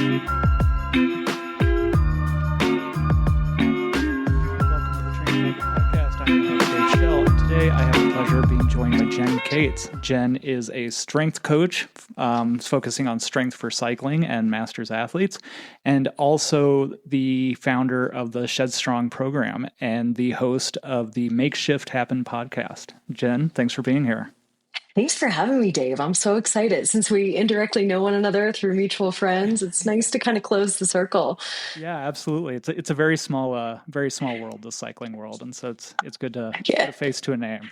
Training Babble podcast. I'm your host, Dave Schell, and today I have the pleasure of being joined by Jen Cates. Jen is a strength coach, focusing on strength for cycling and masters athletes, and also the founder of the Shed Strong program and the host of the Make Shift Happen podcast. Jen, thanks for being here. Thanks for having me, Dave. I'm so excited. Since we indirectly know one another through mutual friends, it's nice to kind of close the circle. Yeah, absolutely. It's a very small world, the cycling world, and so it's good to put a face to a name.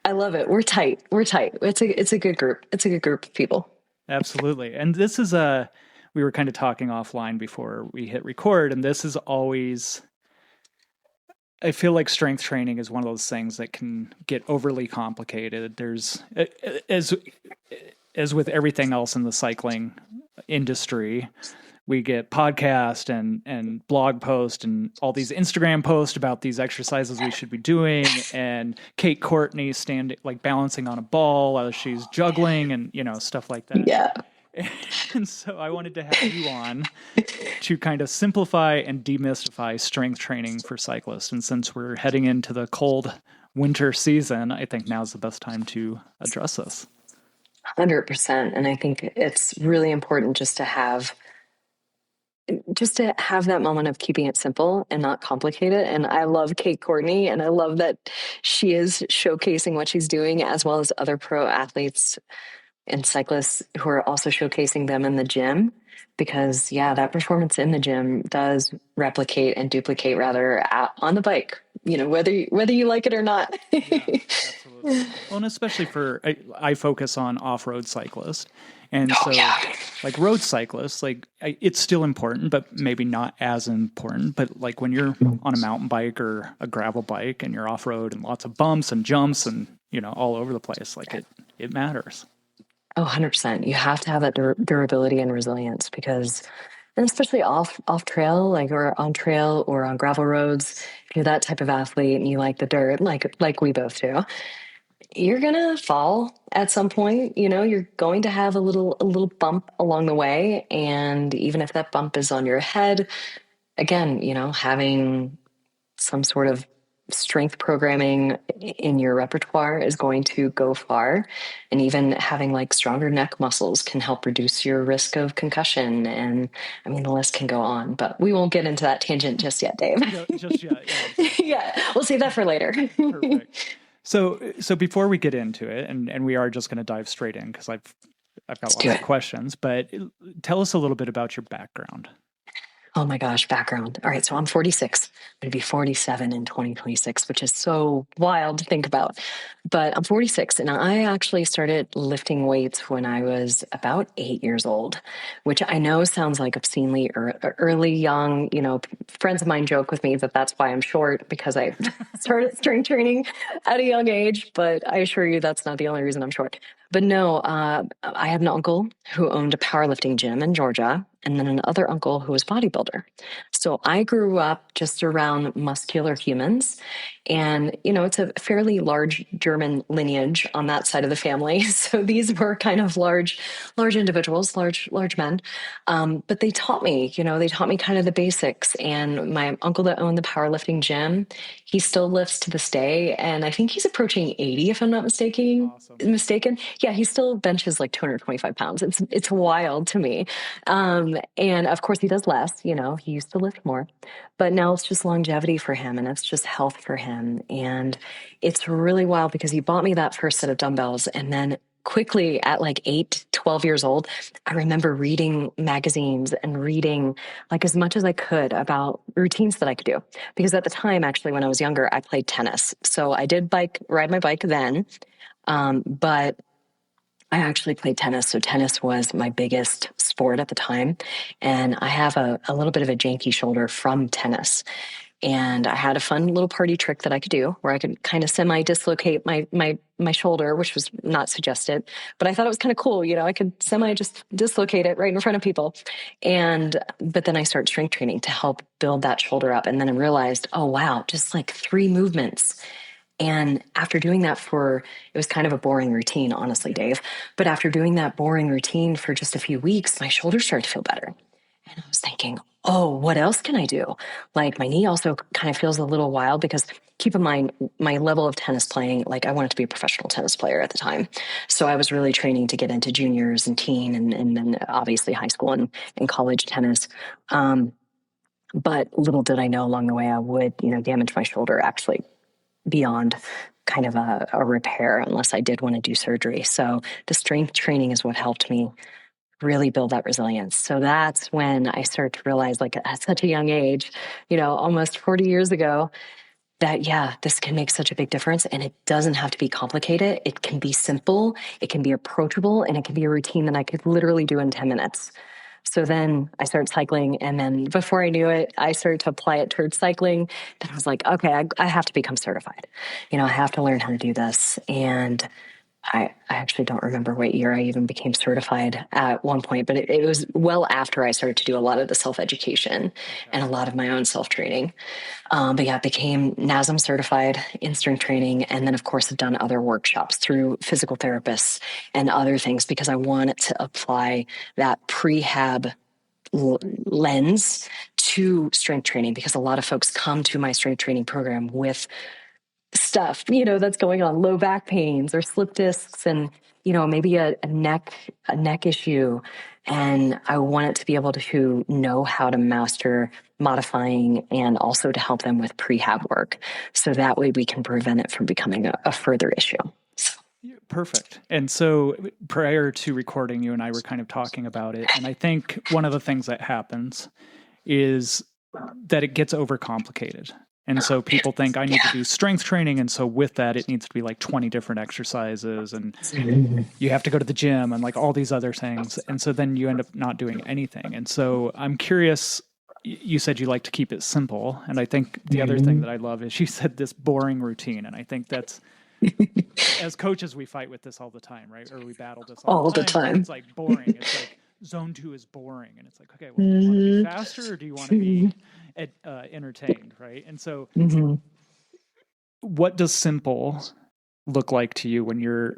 I love it. We're tight. It's a good group. It's a good group of people. Absolutely. And this is we were kind of talking offline before we hit record, and this is always, I feel like strength training is one of those things that can get overly complicated. There's, as with everything else in the cycling industry, we get podcast and blog posts and all these Instagram posts about these exercises we should be doing, and Kate Courtney balancing on a ball as she's juggling and, stuff like that. Yeah. And so I wanted to have you on to kind of simplify and demystify strength training for cyclists. And since we're heading into the cold winter season, I think now's the best time to address this. 100%. And I think it's really important just to have that moment of keeping it simple and not complicated. And I love Kate Courtney, and I love that she is showcasing what she's doing, as well as other pro athletes and cyclists who are also showcasing them in the gym, because that performance in the gym does replicate and duplicate rather on the bike, whether you like it or not. Yeah, absolutely. Well, and especially I focus on off-road cyclists. And like road cyclists, it's still important, but maybe not as important. But like when you're on a mountain bike or a gravel bike and you're off-road and lots of bumps and jumps and, all over the place, it matters. Oh, 100%. You have to have that durability and resilience, because, and especially off trail, or on trail or on gravel roads, if you're that type of athlete and you like the dirt, like we both do, you're going to fall at some point. You're going to have a little bump along the way. And even if that bump is on your head, again, having some sort of strength programming in your repertoire is going to go far. And even having stronger neck muscles can help reduce your risk of concussion. And I mean, the list can go on, but we won't get into that tangent just yet, Dave. Just yet. Yeah, we'll save that for later. Perfect. So before we get into it, and we are just going to dive straight in, because I've got lots of questions, but tell us a little bit about your background. Oh my gosh, background. All right, so I'm 46. I'm going to be 47 in 2026, which is so wild to think about. But I'm 46, and I actually started lifting weights when I was about 8 years old, which I know sounds like obscenely early, young. Friends of mine joke with me that that's why I'm short, because I started strength training at a young age. But I assure you that's not the only reason I'm short. But no, I had an uncle who owned a powerlifting gym in Georgia, and then another uncle who was a bodybuilder. So I grew up just around muscular humans, and, it's a fairly large German lineage on that side of the family. So these were kind of large individuals, large men. But they taught me kind of the basics. And my uncle that owned the powerlifting gym, he still lifts to this day. And I think he's approaching 80, if I'm not mistaken. Awesome. Yeah, he still benches 225 pounds. It's wild to me. And of course he does less, he used to lift more, but now it's just longevity for him, and it's just health for him. And it's really wild, because he bought me that first set of dumbbells, and then quickly at 8, 12 years old, I remember reading magazines and reading as much as I could about routines that I could do. Because at the time, actually, when I was younger, I played tennis. So I did ride my bike then, but I actually played tennis. So tennis was my biggest sport at the time. And I have a little bit of a janky shoulder from tennis. And I had a fun little party trick that I could do where I could kind of semi-dislocate my shoulder, which was not suggested, but I thought it was kind of cool. I could just dislocate it right in front of people. But then I started strength training to help build that shoulder up. And then I realized, oh, wow, just 3 movements. And after doing that it was kind of a boring routine, honestly, Dave. But after doing that boring routine for just a few weeks, my shoulder started to feel better. And I was thinking, oh, what else can I do? Like my knee also kind of feels a little wild because keep in mind my level of tennis playing, like I wanted to be a professional tennis player at the time. So I was really training to get into juniors and teen and then obviously high school and college tennis. But little did I know along the way I would, damage my shoulder actually beyond kind of a repair unless I did want to do surgery. So the strength training is what helped me really build that resilience. So that's when I started to realize, like at such a young age, almost 40 years ago, that yeah, this can make such a big difference. And it doesn't have to be complicated. It can be simple, it can be approachable, and it can be a routine that I could literally do in 10 minutes. So then I started cycling. And then before I knew it, I started to apply it towards cycling. Then I was like, okay, I have to become certified. I have to learn how to do this. And I actually don't remember what year I even became certified at one point, but it was well after I started to do a lot of the self-education and a lot of my own self-training. But yeah, I became NASM certified in strength training. And then, of course, I've done other workshops through physical therapists and other things because I wanted to apply that prehab lens to strength training because a lot of folks come to my strength training program with stuff, that's going on, low back pains or slip discs and, maybe a neck issue. And I wanted to be able to know how to master modifying and also to help them with prehab work. So that way we can prevent it from becoming a further issue. Perfect. And so prior to recording, you and I were kind of talking about it. And I think one of the things that happens is that it gets overcomplicated. And so people think I need to do strength training. And so with that, it needs to be like 20 different exercises and you have to go to the gym and like all these other things. And so then you end up not doing anything. And so I'm curious, you said you like to keep it simple. And I think the other thing that I love is you said this boring routine. And I think that's, as coaches, we fight with this all the time, right? Or we battle this all the time. It's like boring. It's like zone 2 is boring. And it's like, okay, well, do you want to be faster or do you want to be entertained, right? And so what does simple look like to you when you're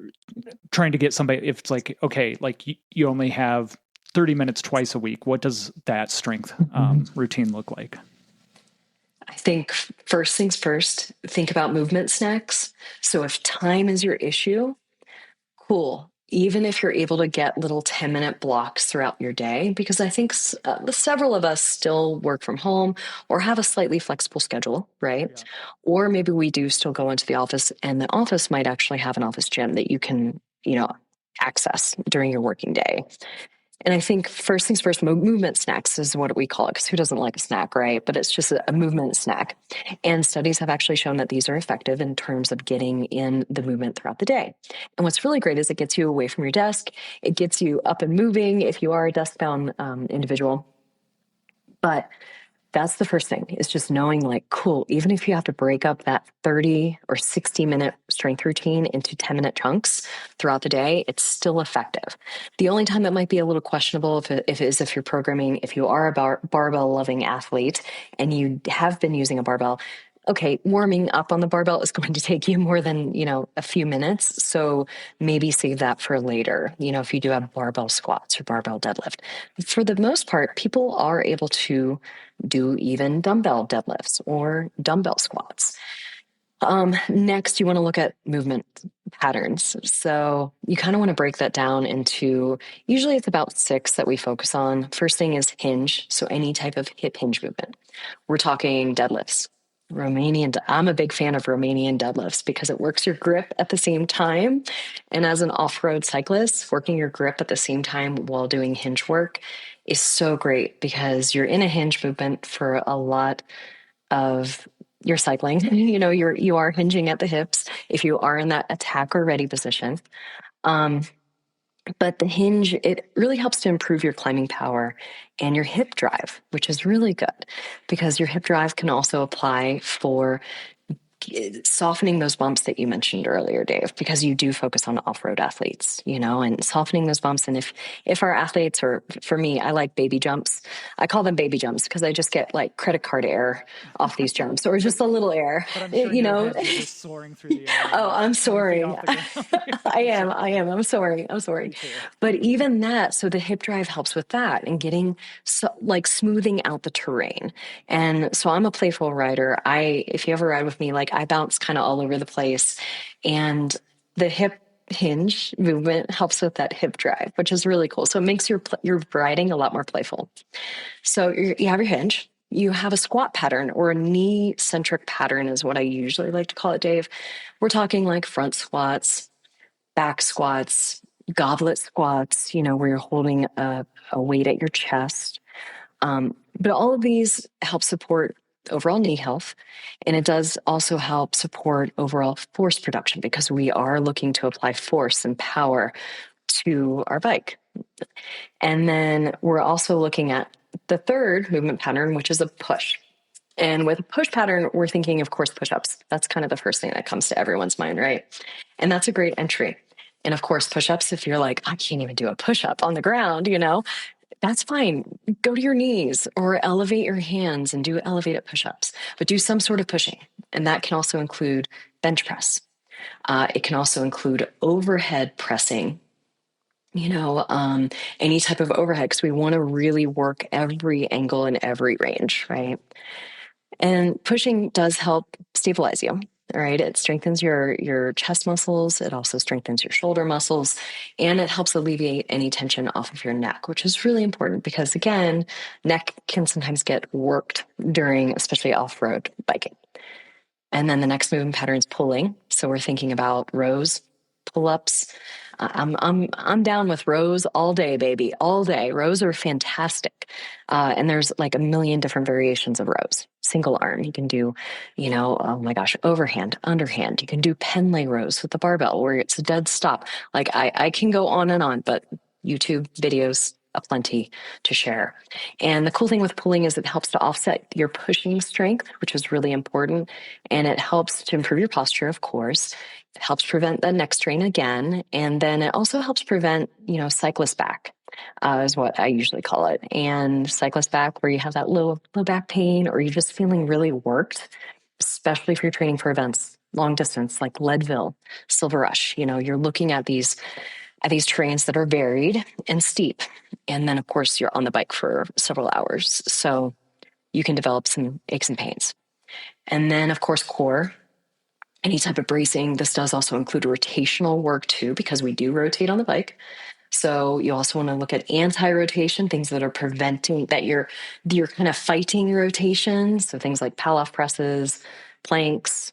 trying to get somebody, if it's like, okay, like you only have 30 minutes twice a week, what does that strength routine look like? I think first things first, think about movement snacks. So if time is your issue, cool. Even if you're able to get little 10-minute blocks throughout your day, because I think several of us still work from home or have a slightly flexible schedule, right? Yeah. Or maybe we do still go into the office and the office might actually have an office gym that you can, access during your working day. And I think first things first, movement snacks is what we call it, because who doesn't like a snack, right? But it's just a movement snack. And studies have actually shown that these are effective in terms of getting in the movement throughout the day. And what's really great is it gets you away from your desk. It gets you up and moving if you are a desk-bound individual. But that's the first thing, is just knowing like, cool, even if you have to break up that 30 or 60-minute strength routine into 10-minute chunks throughout the day, it's still effective. The only time that might be a little questionable if you're programming, if you are a barbell loving athlete and you have been using a barbell, okay, warming up on the barbell is going to take you more than, a few minutes. So maybe save that for later, if you do have barbell squats or barbell deadlift. For the most part, people are able to do even dumbbell deadlifts or dumbbell squats. Next, you want to look at movement patterns. So you kind of want to break that down into, usually it's about 6 that we focus on. First thing is hinge. So any type of hip hinge movement. We're talking deadlifts. I'm a big fan of Romanian deadlifts because it works your grip at the same time. And as an off-road cyclist, working your grip at the same time while doing hinge work is so great because you're in a hinge movement for a lot of your cycling. You are hinging at the hips if you are in that attack or ready position. But the hinge, it really helps to improve your climbing power and your hip drive, which is really good because your hip drive can also apply for softening those bumps that you mentioned earlier, Dave, because you do focus on off-road athletes, and softening those bumps. And if our athletes, or for me, I like baby jumps. I call them baby jumps because I just get like credit card air off these jumps, or just a little air, But I'm sure in your head you're just soaring through the air. Oh, Like I'm 20 feet soaring. off the ground. I am. I am. I'm soaring. I'm soaring. Me too. But even that, so the hip drive helps with that and getting like smoothing out the terrain. And so I'm a playful rider. If you ever ride with me, like I bounce kind of all over the place, and the hip hinge movement helps with that hip drive, which is really cool. So it makes your riding a lot more playful. So you have your hinge. You have a squat pattern, or a knee centric pattern is what I usually like to call it, Dave. We're talking like front squats, back squats, goblet squats, where you're holding a weight at your chest. But all of these help support overall knee health. And it does also help support overall force production, because we are looking to apply force and power to our bike. And then we're also looking at the third movement pattern, which is a push. And with a push pattern, we're thinking, of course, push-ups. That's kind of the first thing that comes to everyone's mind, right? And that's a great entry. And of course, push-ups, if you're like, I can't even do a push-up on the ground, that's fine. Go to your knees or elevate your hands and do elevated push-ups, but do some sort of pushing. And that can also include bench press. It can also include overhead pressing, any type of overhead, because we want to really work every angle and every range, right? And pushing does help stabilize you. All right. It strengthens your chest muscles. It also strengthens your shoulder muscles, and it helps alleviate any tension off of your neck, which is really important because, again, neck can sometimes get worked during, especially off-road biking. And then the next movement pattern is pulling. So we're thinking about rows, pull-ups. I'm down with rows all day, baby, all day. Rows are fantastic, and there's like a million different variations of rows. Single arm, you can do, oh my gosh, overhand, underhand. You can do pen lay rows with the barbell where it's a dead stop. Like I can go on and on, but YouTube videos aplenty to share. And the cool thing with pulling is it helps to offset your pushing strength, which is really important, and it helps to improve your posture, of course. It helps prevent the neck strain again. And then it also helps prevent, cyclist back, is what I usually call it. And cyclist back, where you have that low back pain, or you're just feeling really worked, especially if you're training for events, long distance, like Leadville, Silver Rush. You're looking at these terrains that are varied and steep. And then, of course, you're on the bike for several hours. So you can develop some aches and pains. And then, of course, core. Any type of bracing. This does also include rotational work too, because we do rotate on the bike. So you also want to look at anti-rotation, things that are preventing that you're kind of fighting rotation. So things like pull-off presses, planks,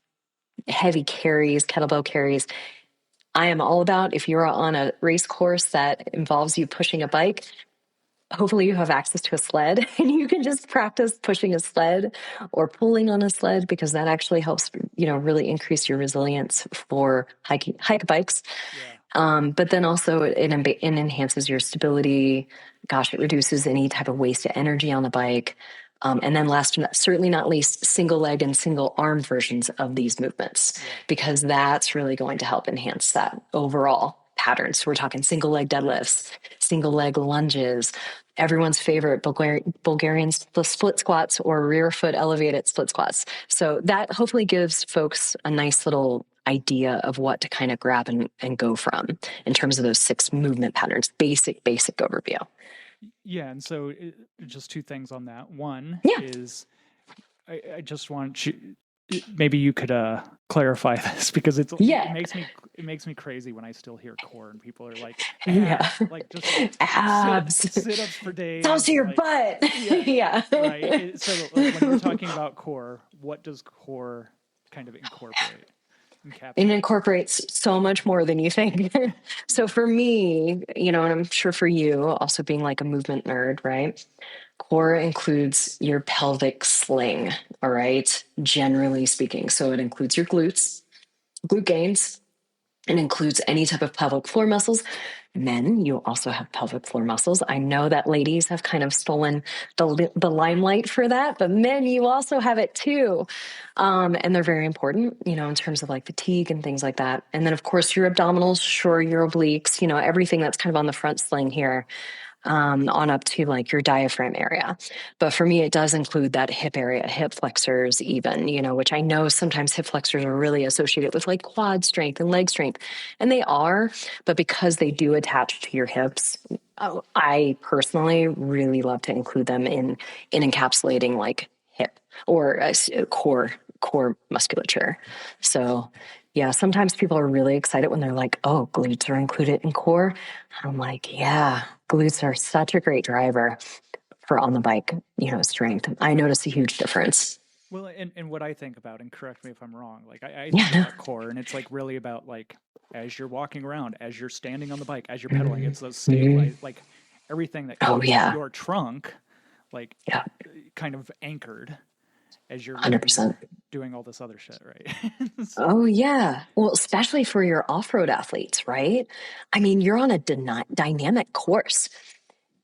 heavy carries, kettlebell carries. I am all about, if you're on a race course that involves you pushing a bike, hopefully you have access to a sled and you can just practice pushing a sled or pulling on a sled, because that actually helps, really increase your resilience for hike bikes. Yeah. But then also it enhances your stability. Gosh, it reduces any type of waste of energy on the bike. And then last, certainly not least, single leg and single arm versions of these movements, because that's really going to help enhance that overall pattern. So we're talking single leg deadlifts, single leg lunges, everyone's favorite Bulgarian split squats, or rear foot elevated split squats. So that hopefully gives folks a nice little idea of what to kind of grab and go from in terms of those 6 movement patterns, basic overview. Yeah. And so just 2 things on that. One is I just want you, maybe you could clarify this, because it makes me crazy when I still hear core and people are like, like just abs, sit-ups for days. Sounds to your butt. Yeah. Right. So when we're talking about core, what does core kind of incorporate? It incorporates so much more than you think. So for me, and I'm sure for you, also being like a movement nerd, right? Core includes your pelvic sling, all right? Generally speaking. So it includes your glutes, glute gains. It includes any type of pelvic floor muscles. Men, you also have pelvic floor muscles. I know that ladies have kind of stolen the limelight for that, but men, you also have it too. And they're very important, in terms of like fatigue and things like that. And then, of course, your abdominals, sure, your obliques, everything that's kind of on the front sling here, on up to like your diaphragm area. But for me, it does include that hip area, hip flexors, even, which I know sometimes hip flexors are really associated with like quad strength and leg strength. And they are, but because they do attach to your hips, I personally really love to include them in encapsulating like hip or core musculature. So yeah, sometimes people are really excited when they're like, oh, glutes are included in core. I'm like, yeah, glutes are such a great driver for on the bike, strength. I notice a huge difference. Well, and what I think about, and correct me if I'm wrong, like I Yeah, think no. about core, and it's like really about like as you're walking around, as you're standing on the bike, as you're pedaling, it's those Mhm. stabilized, like everything that Oh, keeps yeah. your trunk like Yeah, kind of anchored as you're 100%. doing all this other shit, right? So, Oh, yeah. Well, especially for your off road athletes, right? I mean, you're on a dynamic course.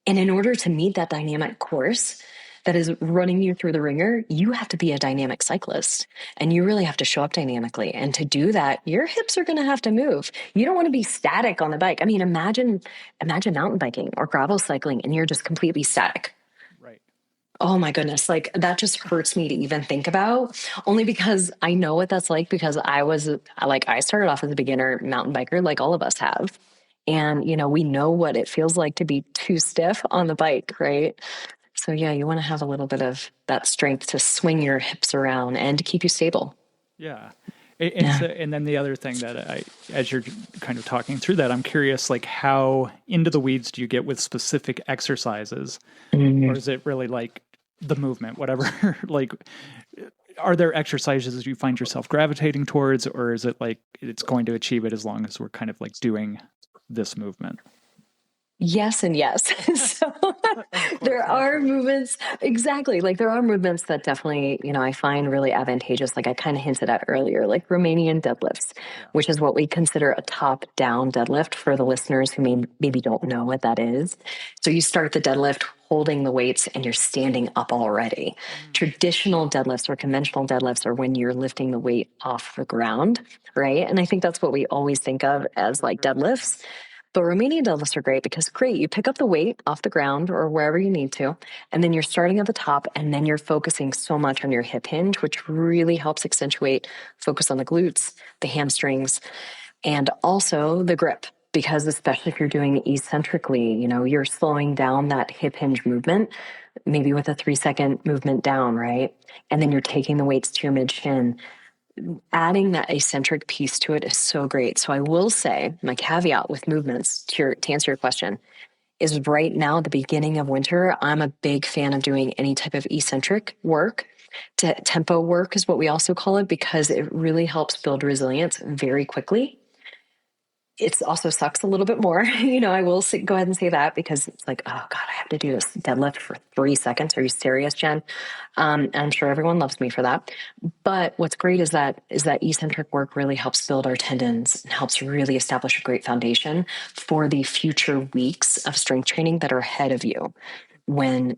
And in order to meet that dynamic course that is running you through the ringer, you have to be a dynamic cyclist and you really have to show up dynamically. And to do that, your hips are going to have to move. You don't want to be static on the bike. I mean, imagine mountain biking or gravel cycling and you're just completely static. right. Oh my goodness. Like that just hurts me to even think about, only because I know what that's like because I started off as a beginner mountain biker, like all of us have. And, we know what it feels like to be too stiff on the bike, right? So, yeah, you want to have a little bit of that strength to swing your hips around and to keep you stable. Yeah. And Yeah. so, and then the other thing that as you're kind of talking through that, I'm curious, like how into the weeds do you get with specific exercises, or Mhm. is it really like the movement, whatever? Like, are there exercises you find yourself gravitating towards, or is it like it's going to achieve it as long as we're kind of like doing this movement? Yes and yes. So Of course, there are naturally. movements, exactly. Like there are movements that definitely, I find really advantageous. Like I kind of hinted at earlier, like Romanian deadlifts, Yeah. which is what we consider a top down deadlift for the listeners who maybe don't know what that is. So you start the deadlift holding the weights and you're standing up already. Mm, Traditional deadlifts or conventional deadlifts are when you're lifting the weight off the ground, right? And I think that's what we always think of as like very different. deadlifts. But Romanian deadlifts are great because great, you pick up the weight off the ground or wherever you need to, and then you're starting at the top, and then you're focusing so much on your hip hinge, which really helps accentuate focus on the glutes, the hamstrings, and also the grip. Because especially if you're doing it eccentrically, you're slowing down that hip hinge movement, maybe with a 3-second movement down, right? And then you're taking the weights to your mid shin, adding that eccentric piece to it is so great. So I will say my caveat with movements to answer your question is right now at the beginning of winter, I'm a big fan of doing any type of eccentric work. Tempo work is what we also call it because it really helps build resilience very quickly. It also sucks a little bit more. I will go ahead and say that because it's like, oh God, I have to do this deadlift for 3 seconds. Are you serious, Jen? I'm sure everyone loves me for that. But what's great is that eccentric work really helps build our tendons and helps really establish a great foundation for the future weeks of strength training that are ahead of you when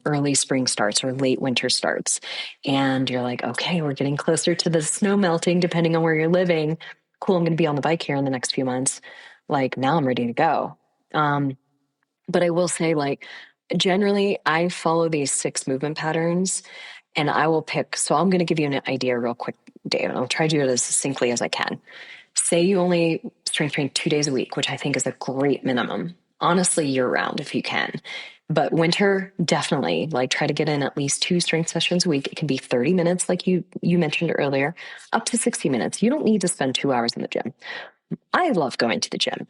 early spring starts or late winter starts and you're like, okay, we're getting closer to the snow melting depending on where you're living. Cool, I'm going to be on the bike here in the next few months. Like now I'm ready to go. But I will say, like, generally I follow these 6 movement patterns and I will pick. So I'm going to give you an idea real quick, Dave. I'll try to do it as succinctly as I can. Say you only strength train 2 days a week, which I think is a great minimum. Honestly, year round if you can. But winter, definitely like try to get in at least 2 strength sessions a week. It can be 30 minutes, like you mentioned earlier, up to 60 minutes. You don't need to spend 2 hours in the gym. I love going to the gym.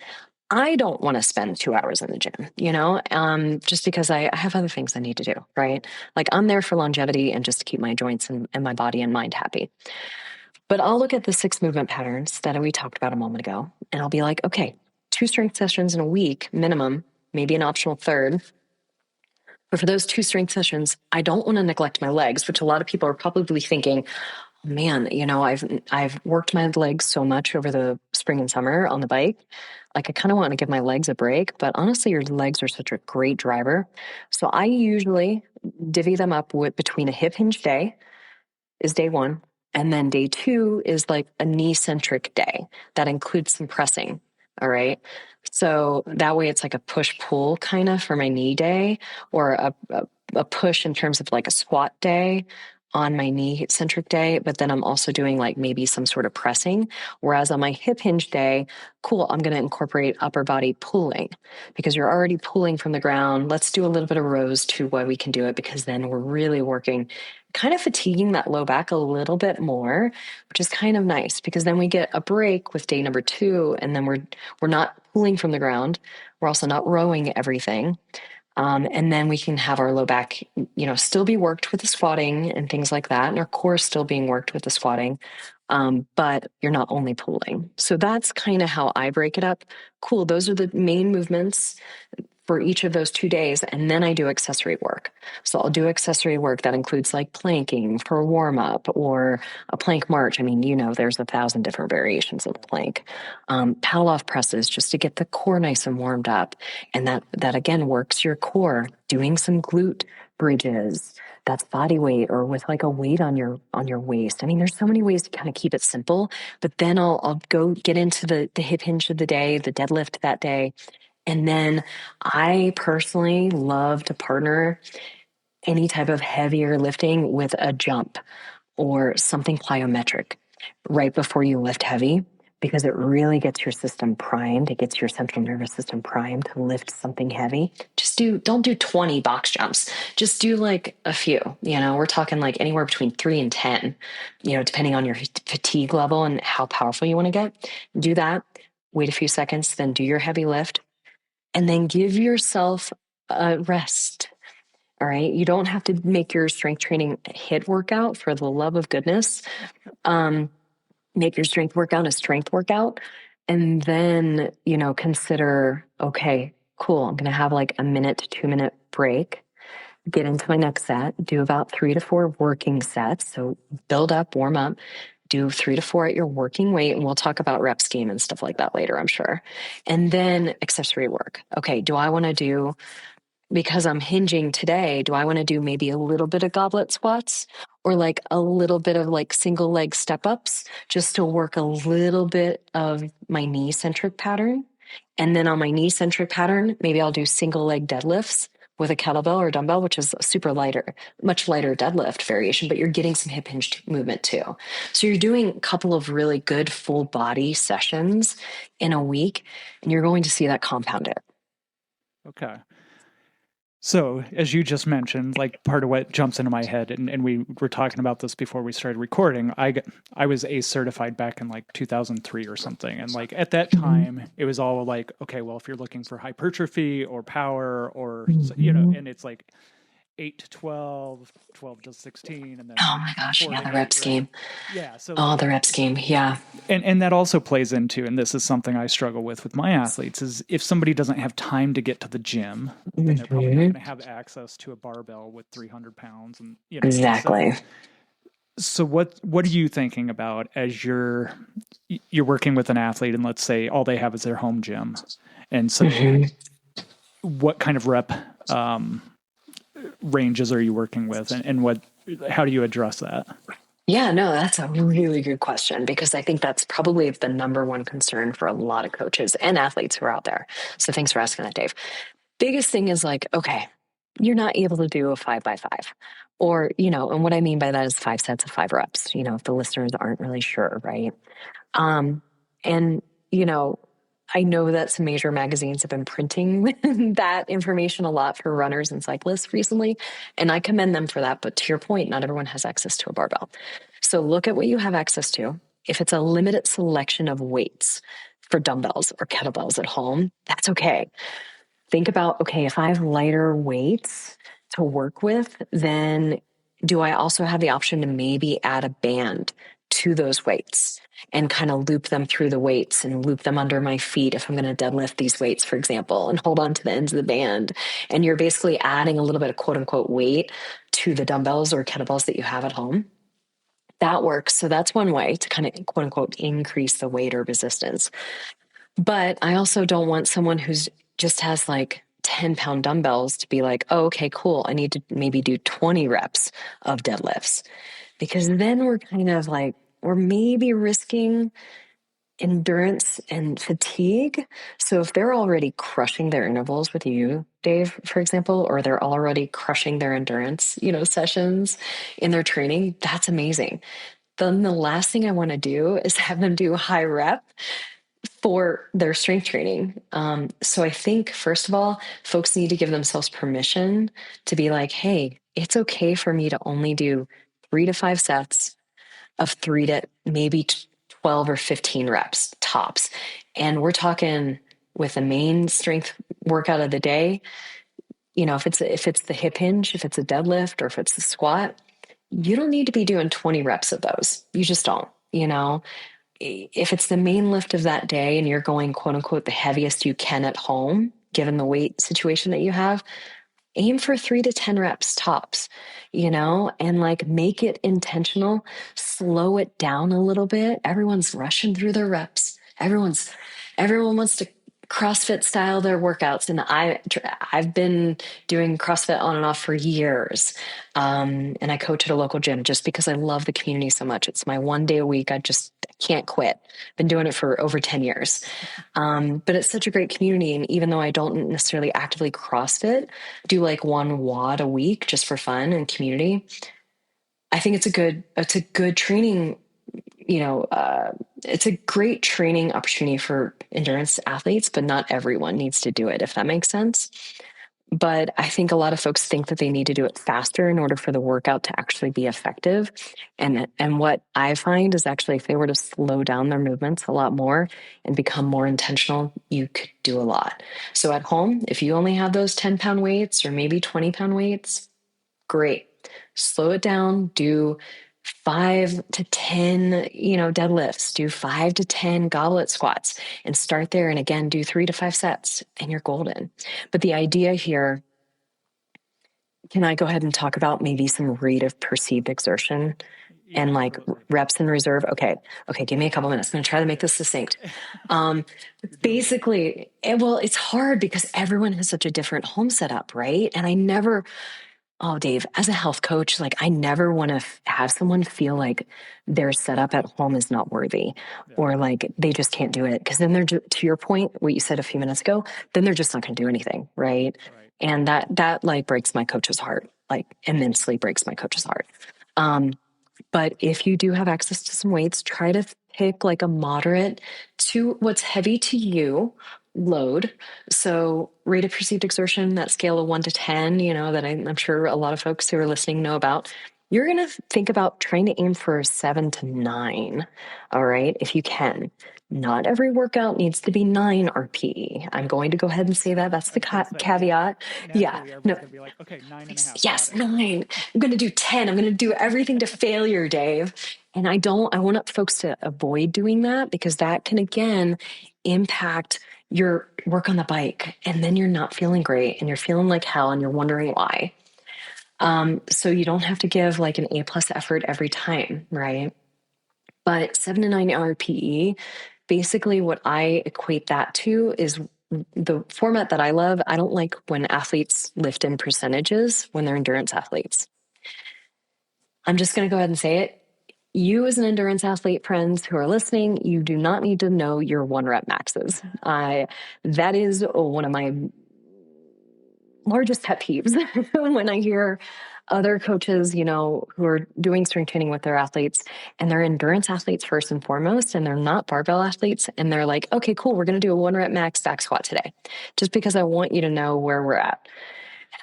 I don't want to spend 2 hours in the gym, just because I have other things I need to do, right? Like I'm there for longevity and just to keep my joints and my body and mind happy. But I'll look at the 6 movement patterns that we talked about a moment ago, and I'll be like, okay, 2 strength sessions in a week minimum, maybe an optional third. But for those 2 strength sessions, I don't want to neglect my legs, which a lot of people are probably thinking, Man, I've worked my legs so much over the spring and summer on the bike. Like I kind of want to give my legs a break, but honestly, your legs are such a great driver. So I usually divvy them up with between a hip hinge day is day one. And then day two is like a knee centric day that includes some pressing. All right. So that way it's like a push pull kind of for my knee day, or a push in terms of like a squat day on my knee centric day. But then I'm also doing like maybe some sort of pressing. Whereas on my hip hinge day, cool, I'm going to incorporate upper body pulling because you're already pulling from the ground. Let's do a little bit of rows too while we can do it, because then we're really working, kind of fatiguing that low back a little bit more, which is kind of nice because then we get a break with day number two, and then we're not pulling from the ground. We're also not rowing everything. And then we can have our low back, still be worked with the squatting and things like that, and our core still being worked with the squatting. But you're not only pulling. So that's kind of how I break it up. Cool. Those are the main movements for each of those 2 days. And then I do accessory work. So I'll do accessory work that includes like planking for warm up or a plank march. I mean, there's 1,000 different variations of the plank. Paddle off presses just to get the core nice and warmed up. And that again works your core. Doing some glute bridges. That's body weight or with like a weight on your waist. I mean, there's so many ways to kind of keep it simple, but then I'll go get into the hip hinge of the day, the deadlift that day. And then I personally love to partner any type of heavier lifting with a jump or something plyometric right before you lift heavy, because it really gets your system primed. It gets your central nervous system primed to lift something heavy. Don't do 20 box jumps. Just do like a few, we're talking like anywhere between 3 and 10, depending on your fatigue level and how powerful you want to get. Do that, wait a few seconds, then do your heavy lift, and then give yourself a rest. All right. You don't have to make your strength training HIIT workout, for the love of goodness. Make your strength workout a strength workout. And then, consider, okay, cool. I'm going to have like a minute to 2 minute break, get into my next set, do about 3 to 4 working sets. So build up, warm up, do 3 to 4 at your working weight. And we'll talk about rep scheme and stuff like that later, I'm sure. And then accessory work. Okay. Because I'm hinging today, do I want to do maybe a little bit of goblet squats or like a little bit of like single leg step ups just to work a little bit of my knee centric pattern? And then on my knee centric pattern, maybe I'll do single leg deadlifts with a kettlebell or dumbbell, which is a much lighter deadlift variation, but you're getting some hip hinge movement too. So you're doing a couple of really good full body sessions in a week, and you're going to see that compounded. Okay. So, as you just mentioned, like part of what jumps into my head, and we were talking about this before we started recording, I was ACE certified back in like 2003 or something. And like at that time, it was all like, okay, well, if you're looking for hypertrophy or power or, and it's like 8 to 12, 12 to 16, and then Oh my gosh, 4 yeah, to the 8, rep right? scheme. Yeah. So Oh, the rep scheme. Yeah. and that also plays into, and this is something I struggle with my athletes, is if somebody doesn't have time to get to the gym, then they're probably not going to have access to a barbell with 300 pounds. And, Exactly. so what are you thinking about as you're working with an athlete, and let's say all they have is their home gym? And so what kind of rep ranges are you working with, and how do you address that? Yeah, no, that's a really good question, because I think that's probably the number one concern for a lot of coaches and athletes who are out there. So thanks for asking that, Dave. Biggest thing is like, okay, you're not able to do a 5 by 5, or, and what I mean by that is 5 sets of 5 reps, if the listeners aren't really sure, right? And, I know that some major magazines have been printing that information a lot for runners and cyclists recently, and I commend them for that. But to your point, not everyone has access to a barbell. So look at what you have access to. If it's a limited selection of weights for dumbbells or kettlebells at home, that's okay. Think about, okay, if I have lighter weights to work with, then do I also have the option to maybe add a band to those weights and kind of loop them through the weights and loop them under my feet if I'm going to deadlift these weights, for example, and hold on to the ends of the band? And you're basically adding a little bit of quote unquote weight to the dumbbells or kettlebells that you have at home. That works. So that's one way to kind of quote unquote increase the weight or resistance. But I also don't want someone who's just has like 10-pound dumbbells to be like, oh, okay, cool. I need to maybe do 20 reps of deadlifts, because then we're kind of like, we're maybe risking endurance and fatigue. So if they're already crushing their intervals with you, Dave, for example, or they're already crushing their endurance, sessions in their training, that's amazing. Then the last thing I want to do is have them do high rep for their strength training. So I think, first of all, folks need to give themselves permission to be like, hey, it's okay for me to only do 3 to 5 sets of 3 to maybe 12 or 15 reps tops. And we're talking with the main strength workout of the day. If it's the hip hinge, if it's a deadlift, or if it's the squat, you don't need to be doing 20 reps of those. You just don't. If it's the main lift of that day and you're going quote unquote the heaviest you can at home, given the weight situation that you have, aim for 3 to 10 reps tops, and like make it intentional, slow it down a little bit. Everyone's rushing through their reps. Everyone wants to CrossFit style their workouts. And I've been doing CrossFit on and off for years. And I coach at a local gym just because I love the community so much. It's my one day a week. I can't quit. Been doing it for over 10 years. But it's such a great community. And even though I don't necessarily actively CrossFit, do like one WOD a week just for fun and community, I think it's a good training, it's a great training opportunity for endurance athletes, but not everyone needs to do it, if that makes sense. But I think a lot of folks think that they need to do it faster in order for the workout to actually be effective. And what I find is actually if they were to slow down their movements a lot more and become more intentional, you could do a lot. So at home, if you only have those 10-pound weights or maybe 20-pound weights, great. Slow it down, do 5 to 10, deadlifts, do 5 to 10 goblet squats and start there. And again, do 3 to 5 sets and you're golden. But the idea here, can I go ahead and talk about maybe some rate of perceived exertion and like absolutely. reps in reserve? Okay. Give me a couple minutes. I'm going to try to make this succinct. Basically, it's hard because everyone has such a different home setup, right? And oh, Dave, as a health coach, like I never want to have someone feel like their setup at home is not worthy or like they just can't do it. Because then to your point, what you said a few minutes ago, then they're just not going to do anything. Right. And that like breaks my coach's heart, like immensely breaks my coach's heart. But if you do have access to some weights, try to pick like a moderate to what's heavy to you load. So rate of perceived exertion, that scale of 1 to 10, that I'm sure a lot of folks who are listening know about. You're going to think about trying to aim for a 7 to 9. All right. If you can. Not every workout needs to be 9 RPE. I'm going to go ahead and say that. That's the caveat. Yeah. No. Gonna be like, okay, 9.5. Yes, 9. I'm going to do 10. I'm going to do everything to failure, Dave. And I want folks to avoid doing that because that can, again, impact your work on the bike. And then you're not feeling great and you're feeling like hell and you're wondering why. So you don't have to give like an A+ effort every time, right? But 7 to 9 RPE, basically what I equate that to is the format that I love. I don't like when athletes lift in percentages when they're endurance athletes. I'm just going to go ahead and say it. You as an endurance athlete, friends who are listening, you do not need to know your 1 rep maxes. That is one of my largest pet peeves when I hear other coaches, who are doing strength training with their athletes and they're endurance athletes first and foremost, and they're not barbell athletes. And they're like, okay, cool. We're going to do a 1 rep max back squat today, just because I want you to know where we're at.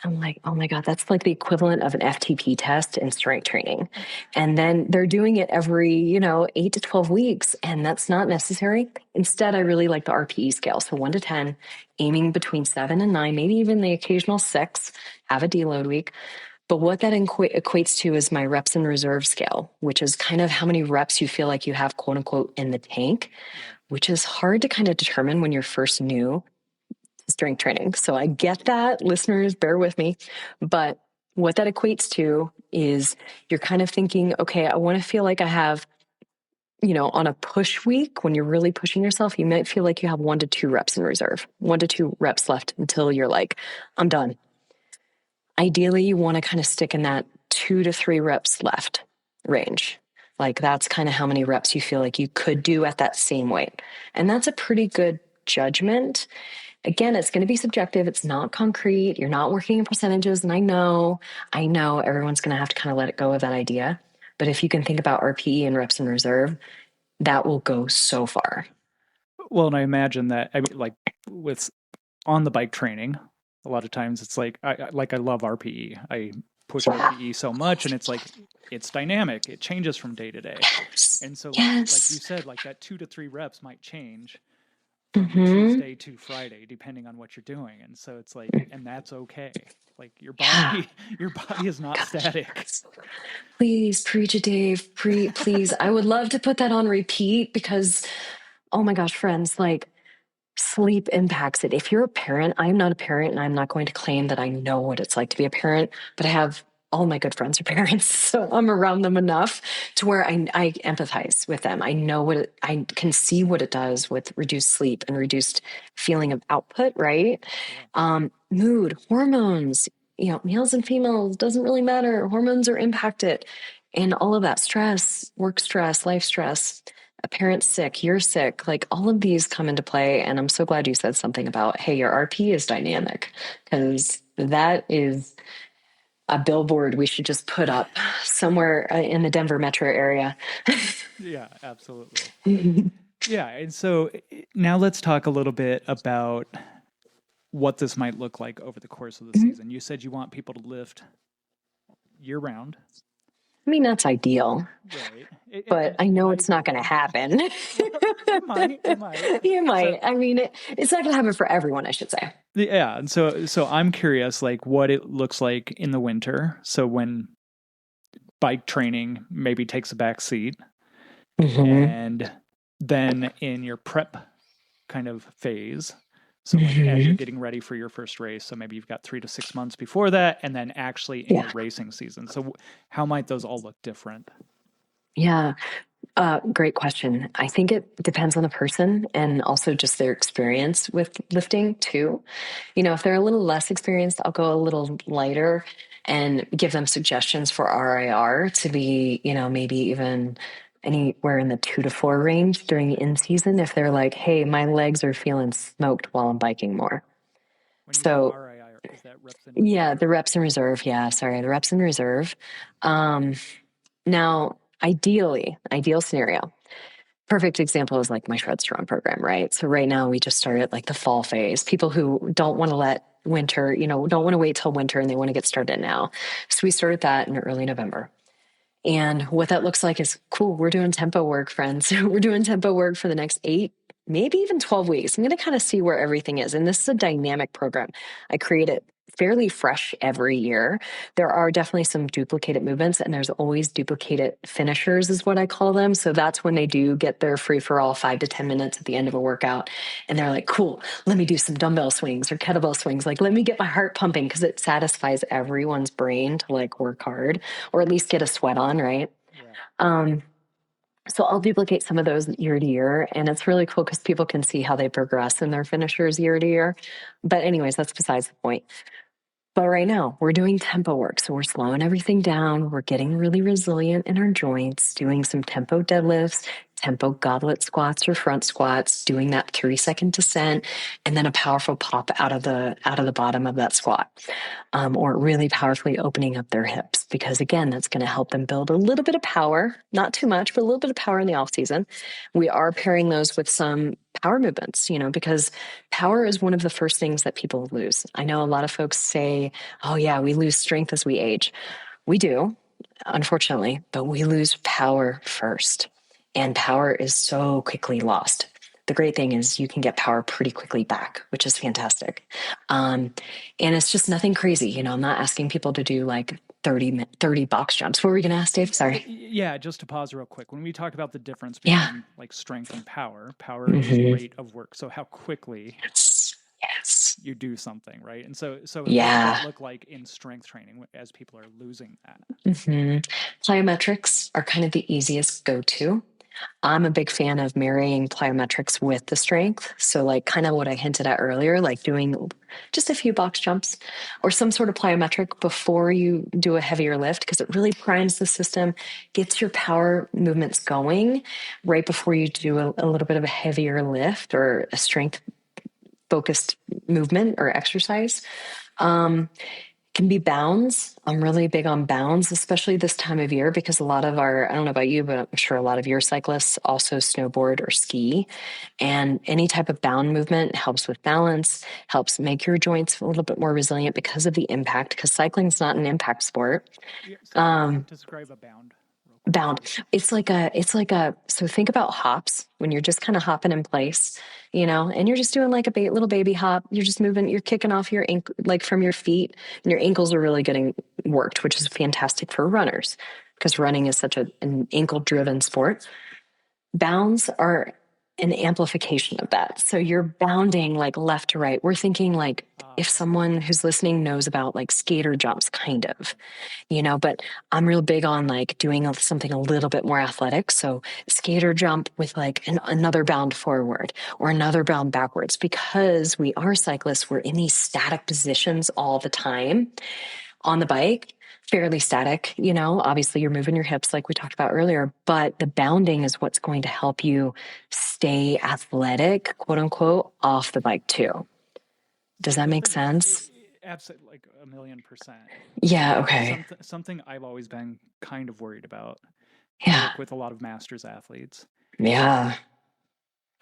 I'm like, oh my God, that's like the equivalent of an FTP test in strength training. And then they're doing it every, 8 to 12 weeks. And that's not necessary. Instead, I really like the RPE scale. So 1 to 10, aiming between 7 and 9, maybe even the occasional 6, have a deload week. But what that equates to is my reps in reserve scale, which is kind of how many reps you feel like you have, quote unquote, in the tank, which is hard to kind of determine when you're first new strength training. So I get that, listeners, bear with me. But what that equates to is you're kind of thinking, okay, I want to feel like I have, on a push week, when you're really pushing yourself, you might feel like you have 1 to 2 reps in reserve, 1 to 2 reps left until you're like, I'm done. Ideally, you want to kind of stick in that 2 to 3 reps left range. Like that's kind of how many reps you feel like you could do at that same weight. And that's a pretty good judgment. Again, it's going to be subjective. It's not concrete. You're not working in percentages. And I know everyone's going to have to kind of let it go of that idea. But if you can think about RPE and reps in reserve, that will go so far. Well, and I imagine that, I mean, like with on the bike training, a lot of times it's like, I love RPE. I push RPE so much, and it's like, it's dynamic. It changes from day to day. And so like you said, like that 2 to 3 reps might change from Tuesday to Friday, depending on what you're doing. And so it's like, and that's okay. Like your body is not static. Please preach it, Dave. Please. I would love to put that on repeat because, oh my gosh, friends, like sleep impacts it. If you're a parent, I'm not a parent and I'm not going to claim that I know what it's like to be a parent, but I have all my good friends are parents. So I'm around them enough to where I empathize with them. I know I can see what it does with reduced sleep and reduced feeling of output, right? Yeah. Mood, hormones, males and females, doesn't really matter. Hormones are impacted and all of that stress, work stress, life stress, a parent's sick, you're sick, like all of these come into play. And I'm so glad you said something about, hey, your RP is dynamic, because that is a billboard we should just put up somewhere in the Denver metro area. Yeah, absolutely. Yeah. And so now let's talk a little bit about what this might look like over the course of the season. You said you want people to lift year round. I mean, that's ideal. Right. But I know it's not going to happen. It might. You might. So, I mean, it's not going to happen for everyone, I should say. Yeah. And so I'm curious, like what it looks like in the winter. So when bike training maybe takes a back seat, and then in your prep kind of phase. So like as you're getting ready for your first race, so maybe you've got 3 to 6 months before that, and then actually in your racing season. So how might those all look different? Yeah. Great question. I think it depends on the person and also just their experience with lifting too. If they're a little less experienced, I'll go a little lighter and give them suggestions for RIR to be, maybe even anywhere in the 2 to 4 range during in season. If they're like, hey, my legs are feeling smoked while I'm biking more. When you say RIR, is that reps in reserve? Yeah, the reps in reserve. Yeah, sorry, the reps in reserve. Now, ideal scenario. Perfect example is like my Shred Strong program, right? So right now we just started like the fall phase. People who don't want to let winter, don't want to wait till winter and they want to get started now. So we started that in early November. And what that looks like is cool. We're doing tempo work, friends. We're doing tempo work for the next 8, maybe even 12 weeks. I'm going to kind of see where everything is. And this is a dynamic program. I create it fairly fresh every year. There are definitely some duplicated movements, and there's always duplicated finishers is what I call them. So that's when they do get their free for all 5 to 10 minutes at the end of a workout. And they're like, cool, let me do some dumbbell swings or kettlebell swings. Like, let me get my heart pumping, because it satisfies everyone's brain to like work hard or at least get a sweat on, right? Yeah. So I'll duplicate some of those year to year, and it's really cool because people can see how they progress in their finishers year to year. But anyways, that's besides the point. But right now we're doing tempo work. So we're slowing everything down. We're getting really resilient in our joints, doing some tempo deadlifts, tempo goblet squats or front squats, doing that 3-second descent, and then a powerful pop out of the bottom of that squat, or really powerfully opening up their hips, because again, that's going to help them build a little bit of power, not too much, but a little bit of power in the off season. We are pairing those with some power movements, because power is one of the first things that people lose. I know a lot of folks say, oh yeah, we lose strength as we age. We do, unfortunately, but we lose power first. And power is so quickly lost. The great thing is you can get power pretty quickly back, which is fantastic. And it's just nothing crazy. I'm not asking people to do like 30 box jumps. What were we going to ask, Dave? Sorry. Yeah, just to pause real quick. When we talk about the difference between like strength and power is rate of work. So how quickly you do something, right? And so what does Yeah. that look like in strength training as people are losing that? Plyometrics are kind of the easiest go-to. I'm a big fan of marrying plyometrics with the strength. So, like, kind of what I hinted at earlier, like doing just a few box jumps or some sort of plyometric before you do a heavier lift, because it really primes the system, gets your power movements going right before you do a little bit of a heavier lift or a strength focused movement or exercise. Can be bounds. I'm really big on bounds, especially this time of year, because a lot of our, I don't know about you, but I'm sure a lot of your cyclists also snowboard or ski. And any type of bound movement helps with balance, helps make your joints a little bit more resilient because of the impact, because cycling's not an impact sport. Yeah, so Um, describe a bound real quick Bound. for. So think about hops when you're just kind of hopping in place, and you're just doing like a little baby hop. You're just moving, you're kicking off your ankle, like from your feet, and your ankles are really getting worked, which is fantastic for runners because running is such an ankle driven sport. Bounds are an amplification of that. So you're bounding like left to right. We're thinking like if Okay. someone who's listening knows about like skater jumps, kind of, but I'm real big on like doing something a little bit more athletic. So skater jump with like another bound forward or another bound backwards, because we are cyclists. We're in these static positions all the time on the bike, fairly static, obviously you're moving your hips like we talked about earlier, but the bounding is what's going to help you stay athletic, quote unquote, off the bike too. Does that make sense? Absolutely, like 1,000,000%. Yeah. Okay. Something I've always been kind of worried about. I Yeah. work with a lot of masters athletes. Yeah.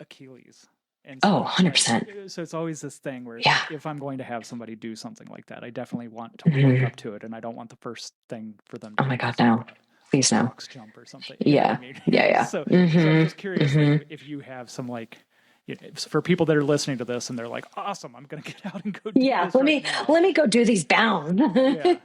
Achilles. And Oh, so it's like, 100%. so it's always this thing where it's Yeah. like, if I'm going to have somebody do something like that, I definitely want to work Mhm. up to it. And I don't want the first thing for them Oh to my do God, is like no. Please a no. box jump or something. You know what I Yeah. mean? Yeah. Yeah. So I'm just curious, like, Hmm. if you have some, like, for people that are listening to this and they're like, awesome, I'm going to get out and go do Yeah. this Let right me now. let me go do these bounds. Yeah.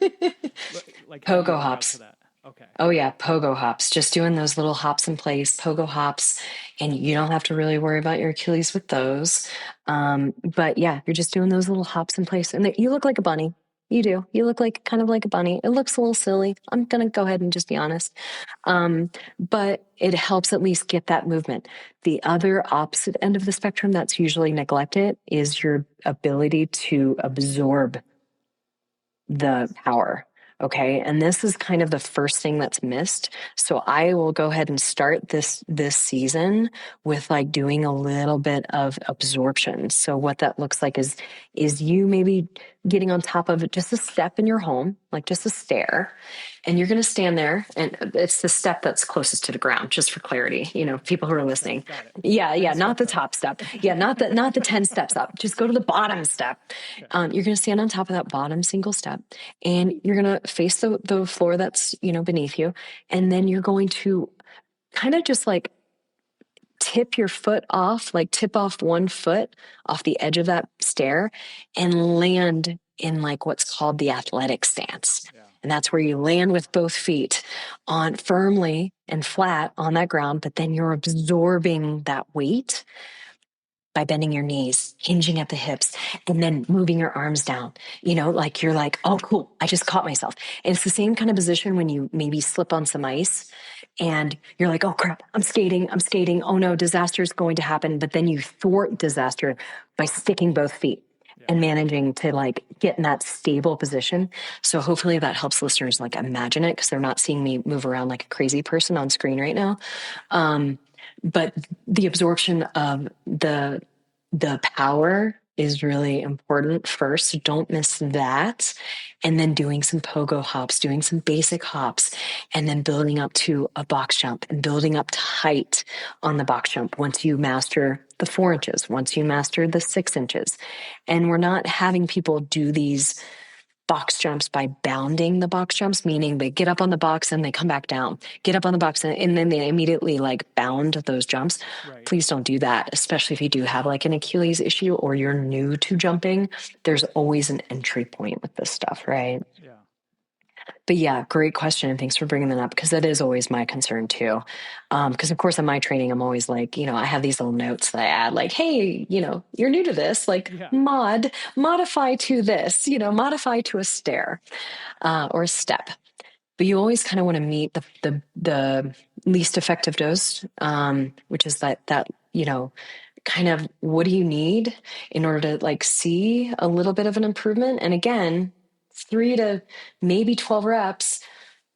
Like, how do you Pogo work out to hops. that? Okay. Oh yeah, pogo hops. Just doing those little hops in place, pogo hops, and you don't have to really worry about your Achilles with those. But yeah, you're just doing those little hops in place, and you look like a bunny. You do. You look like kind of like a bunny. It looks a little silly. I'm gonna go ahead and just be honest. But it helps at least get that movement. The other opposite end of the spectrum that's usually neglected is your ability to absorb the Yes. power. Okay. And this is kind of the first thing that's missed. So I will go ahead and start this season with like doing a little bit of absorption. So what that looks like is you maybe getting on top of just a step in your home, like just a stair, and you're going to stand there, and it's the step that's closest to the ground, just for clarity, people who are 10 listening. steps. Got it. Yeah, 10 yeah, not steps the up. top step. Yeah, not the 10 steps up. Just go to the bottom step. Okay. You're going to stand on top of that bottom single step, and you're going to face the floor that's, beneath you. And then you're going to kind of just like tip your foot off, like tip off one foot off the edge of that stair and land in like what's called the athletic stance. Yeah. And that's where you land with both feet on firmly and flat on that ground, but then you're absorbing that weight by bending your knees, hinging at the hips, and then moving your arms down. Like you're like, oh, cool, I just caught myself. And it's the same kind of position when you maybe slip on some ice and you're like, oh crap, I'm skating. Oh no, disaster is going to happen. But then you thwart disaster by sticking both feet Yeah. and managing to like get in that stable position. So hopefully that helps listeners like imagine it, because they're not seeing me move around like a crazy person on screen right now. But the absorption of the power is really important first. So don't miss that. And then doing some pogo hops, doing some basic hops, and then building up to a box jump and building up to height on the box jump once you master the 4 inches, once you master the 6 inches. And we're not having people do these box jumps by bounding the box jumps, meaning they get up on the box and they come back down, get up on the box, and then they immediately like bound those jumps. Right. Please don't do that, especially if you do have like an Achilles issue or you're new to jumping. There's always an entry point with this stuff, right? Yeah. But yeah, great question. And thanks for bringing that up because that is always my concern too. Because of course, in my training, I'm always like, I have these little notes that I add, like, hey, you're new to this, like Yeah. modify to this, modify to a stair or a step. But you always kind of want to meet the least effective dose, which is that kind of what do you need in order to like see a little bit of an improvement? And again, 3 to maybe 12 reps,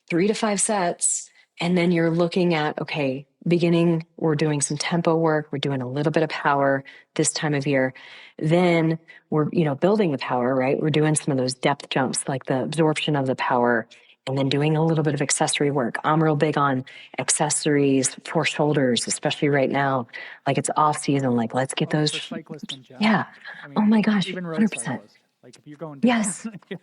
3 to 5 sets. And then you're looking at, okay, beginning, we're doing some tempo work. We're doing a little bit of power this time of year. Then we're, building the power, right? We're doing some of those depth jumps, like the absorption of the power, and then doing a little bit of accessory work. I'm real big on accessories for shoulders, especially right now. Like it's off season. Like, let's get Oh, those. for cyclists in Yeah. general. I Oh mean, my gosh. even road 100%. cyclists. Like if you're going down, Yes. yeah.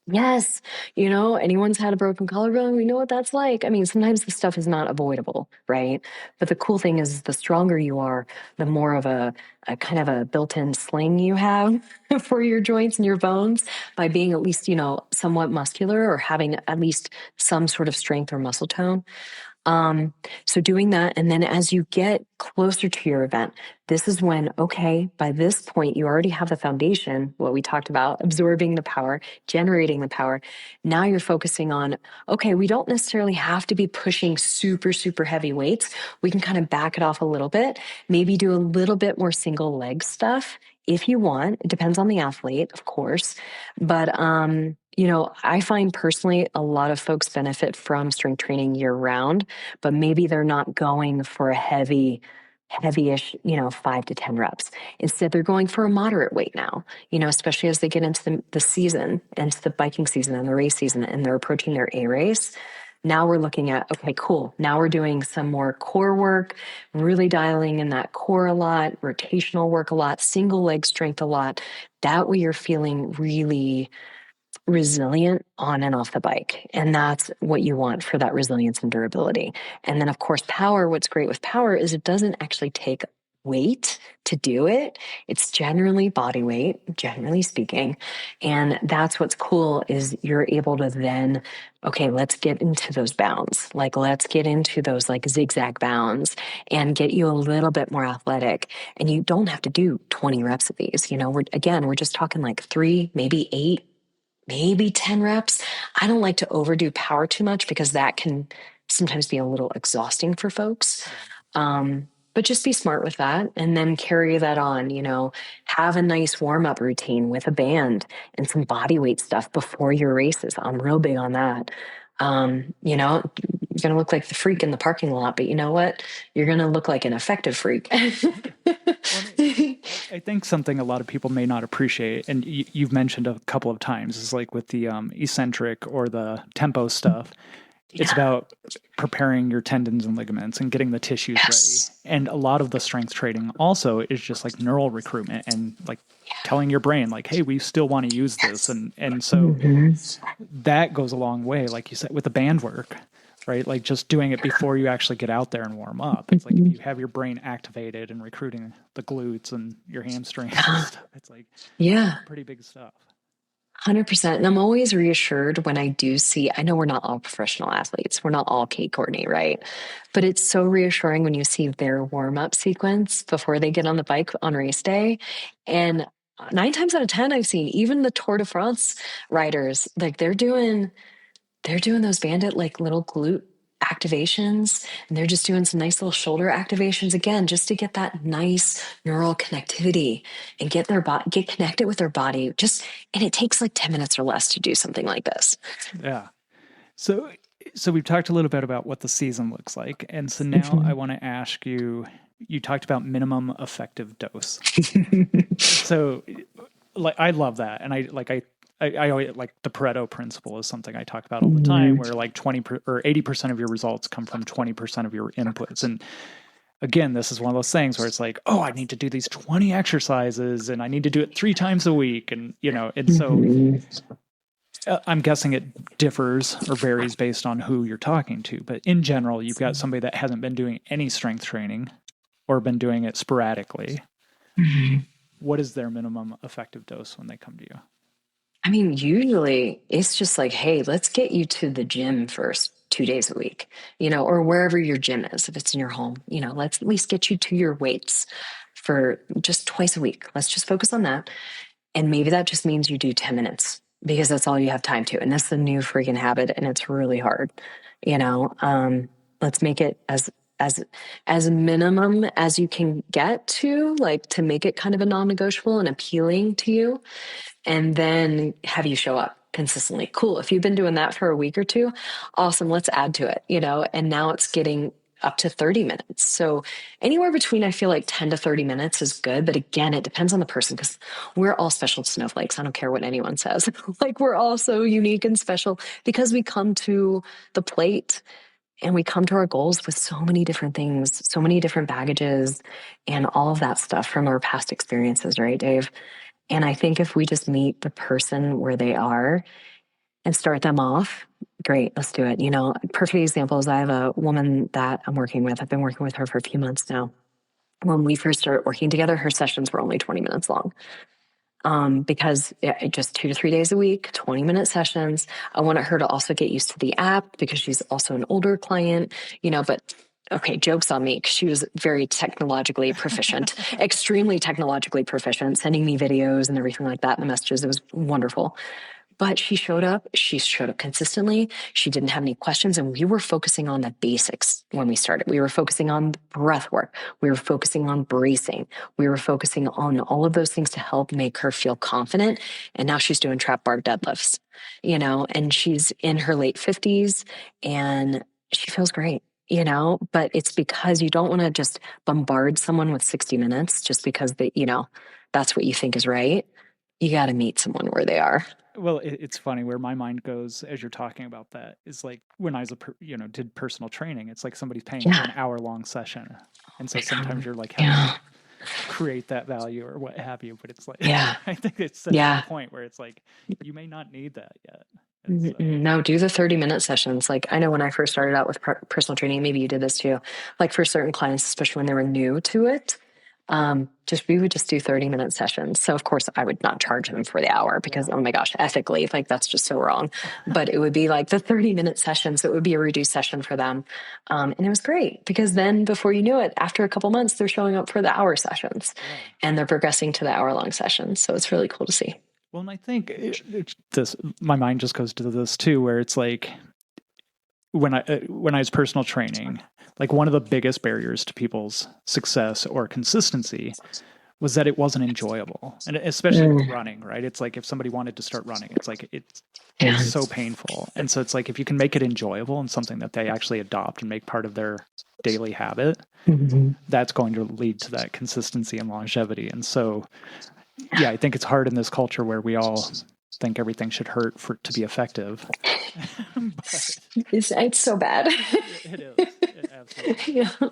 Yes. Anyone's had a broken collarbone, we know what that's like. I mean, sometimes the stuff is not avoidable, right? But the cool thing is the stronger you are, the more of a kind of a built-in sling you have for your joints and your bones by being at least, somewhat muscular or having at least some sort of strength or muscle tone. Um, so doing that, and then as you get closer to your event, this is when, okay, by this point, you already have the foundation, what we talked about, absorbing the power, generating the power. Now you're focusing on, okay, we don't necessarily have to be pushing super, super heavy weights. We can kind of back it off a little bit, maybe do a little bit more single leg stuff if you want. It depends on the athlete, of course. But I find personally a lot of folks benefit from strength training year round, but maybe they're not going for a heavyish, 5 to 10 reps. Instead, they're going for a moderate weight now, especially as they get into the season, into the biking season and the race season, and they're approaching their A race. Now we're looking at, okay, cool. Now we're doing some more core work, really dialing in that core a lot, rotational work a lot, single leg strength a lot. That way you're feeling really resilient on and off the bike. And that's what you want for that resilience and durability. And then, of course, power. What's great with power is it doesn't actually take weight to do it. It's generally body weight, generally speaking. And that's what's cool is you're able to then, okay, let's get into those bounds. Like, let's get into those like zigzag bounds and get you a little bit more athletic. And you don't have to do 20 reps of these. We're just talking like 3, maybe 8, maybe 10 reps. I don't like to overdo power too much because that can sometimes be a little exhausting for folks. But just be smart with that and then carry that on, have a nice warm up routine with a band and some body weight stuff before your races. I'm real big on that. You're going to look like the freak in the parking lot, but you know what? You're going to look like an effective freak. I think something a lot of people may not appreciate, and you've mentioned a couple of times, is like with the eccentric or the tempo stuff. It's about preparing your tendons and ligaments and getting the tissues ready. And a lot of the strength training also is just like neural recruitment and like telling your brain like, hey, we still want to use this. And so that goes a long way, like you said, with the band work, right? Like just doing it before you actually get out there and warm up. It's like if you have your brain activated and recruiting the glutes and your hamstrings and stuff, it's like pretty big stuff. 100%. And I'm always reassured when I do see, I know we're not all professional athletes. We're not all Kate Courtney, right? But it's so reassuring when you see their warm up sequence before they get on the bike on race day. And 9 times out of 10, I've seen even the Tour de France riders, like they're doing those bandit like little glute activations, and they're just doing some nice little shoulder activations again just to get that nice neural connectivity and get connected with their body. And it takes like 10 minutes or less to do something like this. Yeah. So we've talked a little bit about what the season looks like, and so now I want to ask you. You talked about minimum effective dose. So, like, I love that, and I always like the Pareto principle is something I talk about all the time, where like 20 or 80% of your results come from 20% of your inputs. And again, this is one of those things where it's like, oh, I need to do these 20 exercises and I need to do it 3 times a week. And, and so I'm guessing it differs or varies based on who you're talking to. But in general, you've got somebody that hasn't been doing any strength training or been doing it sporadically. What is their minimum effective dose when they come to you? I mean, usually it's just like, hey, let's get you to the gym first 2 days a week, or wherever your gym is. If it's in your home, let's at least get you to your weights for just twice a week. Let's just focus on that. And maybe that just means you do 10 minutes because that's all you have time to. And that's the new freaking habit. And it's really hard, you know, um, let's make it as, as minimum as you can get to, like, to make it kind of a non-negotiable and appealing to you, and then have you show up consistently. Cool. If you've been doing that for a week or two, awesome. Let's add to it, and now it's getting up to 30 minutes. So anywhere between, I feel like 10 to 30 minutes is good. But again, it depends on the person because we're all special snowflakes. I don't care what anyone says. Like, we're all so unique and special because we come to the plate and we come to our goals with so many different things, so many different baggages and all of that stuff from our past experiences, right, Dave? And I think if we just meet the person where they are and start them off, great, let's do it. Perfect example is I have a woman that I'm working with. I've been working with her for a few months now. When we first started working together, her sessions were only 20 minutes long. Because just 2 to 3 days a week, 20-minute sessions. I wanted her to also get used to the app because she's also an older client, but okay, joke's on me because she was very technologically proficient, extremely technologically proficient, sending me videos and everything like that, and the messages. It was wonderful. But she showed up. She showed up consistently. She didn't have any questions. And we were focusing on the basics when we started. We were focusing on breath work. We were focusing on bracing. We were focusing on all of those things to help make her feel confident. And now she's doing trap bar deadlifts, and she's in her late 50s and she feels great. But it's because you don't want to just bombard someone with 60 minutes just because that's what you think is right. You got to meet someone where they are. Well, it's funny where my mind goes as you're talking about that is like when I was did personal training. It's like somebody's paying for Yeah. an hour-long session, and so My sometimes God. you're like having Yeah. to create that value or what have you. But it's like Yeah. I think it's such a Yeah. good point where it's like you may not need that yet, and so No, do the 30-minute sessions. Like, I know when I first started out with personal training, maybe you did this too. Like, for certain clients, especially when they were new to it, we would just do 30-minute sessions. So of course I would not charge them for the hour because, yeah. oh my gosh, ethically, like, that's just so wrong. But it would be like the 30-minute session. So it would be a reduced session for them. And it was great because then before you knew it, after a couple months, they're showing up for the hour sessions Yeah. and they're progressing to the hour-long sessions. So it's really cool to see. Well, and I think my mind just goes to this too, where it's like when I was personal training, like one of the biggest barriers to people's success or consistency was that it wasn't enjoyable, and especially with running, right? It's like if somebody wanted to start running, it's like it's Yeah. so painful, and so it's like if you can make it enjoyable and something that they actually adopt and make part of their daily habit, Mhm. that's going to lead to that consistency and longevity. And so, yeah, I think it's hard in this culture where we all think everything should hurt for to be effective. But It's so bad. it is. It absolutely is. Yeah.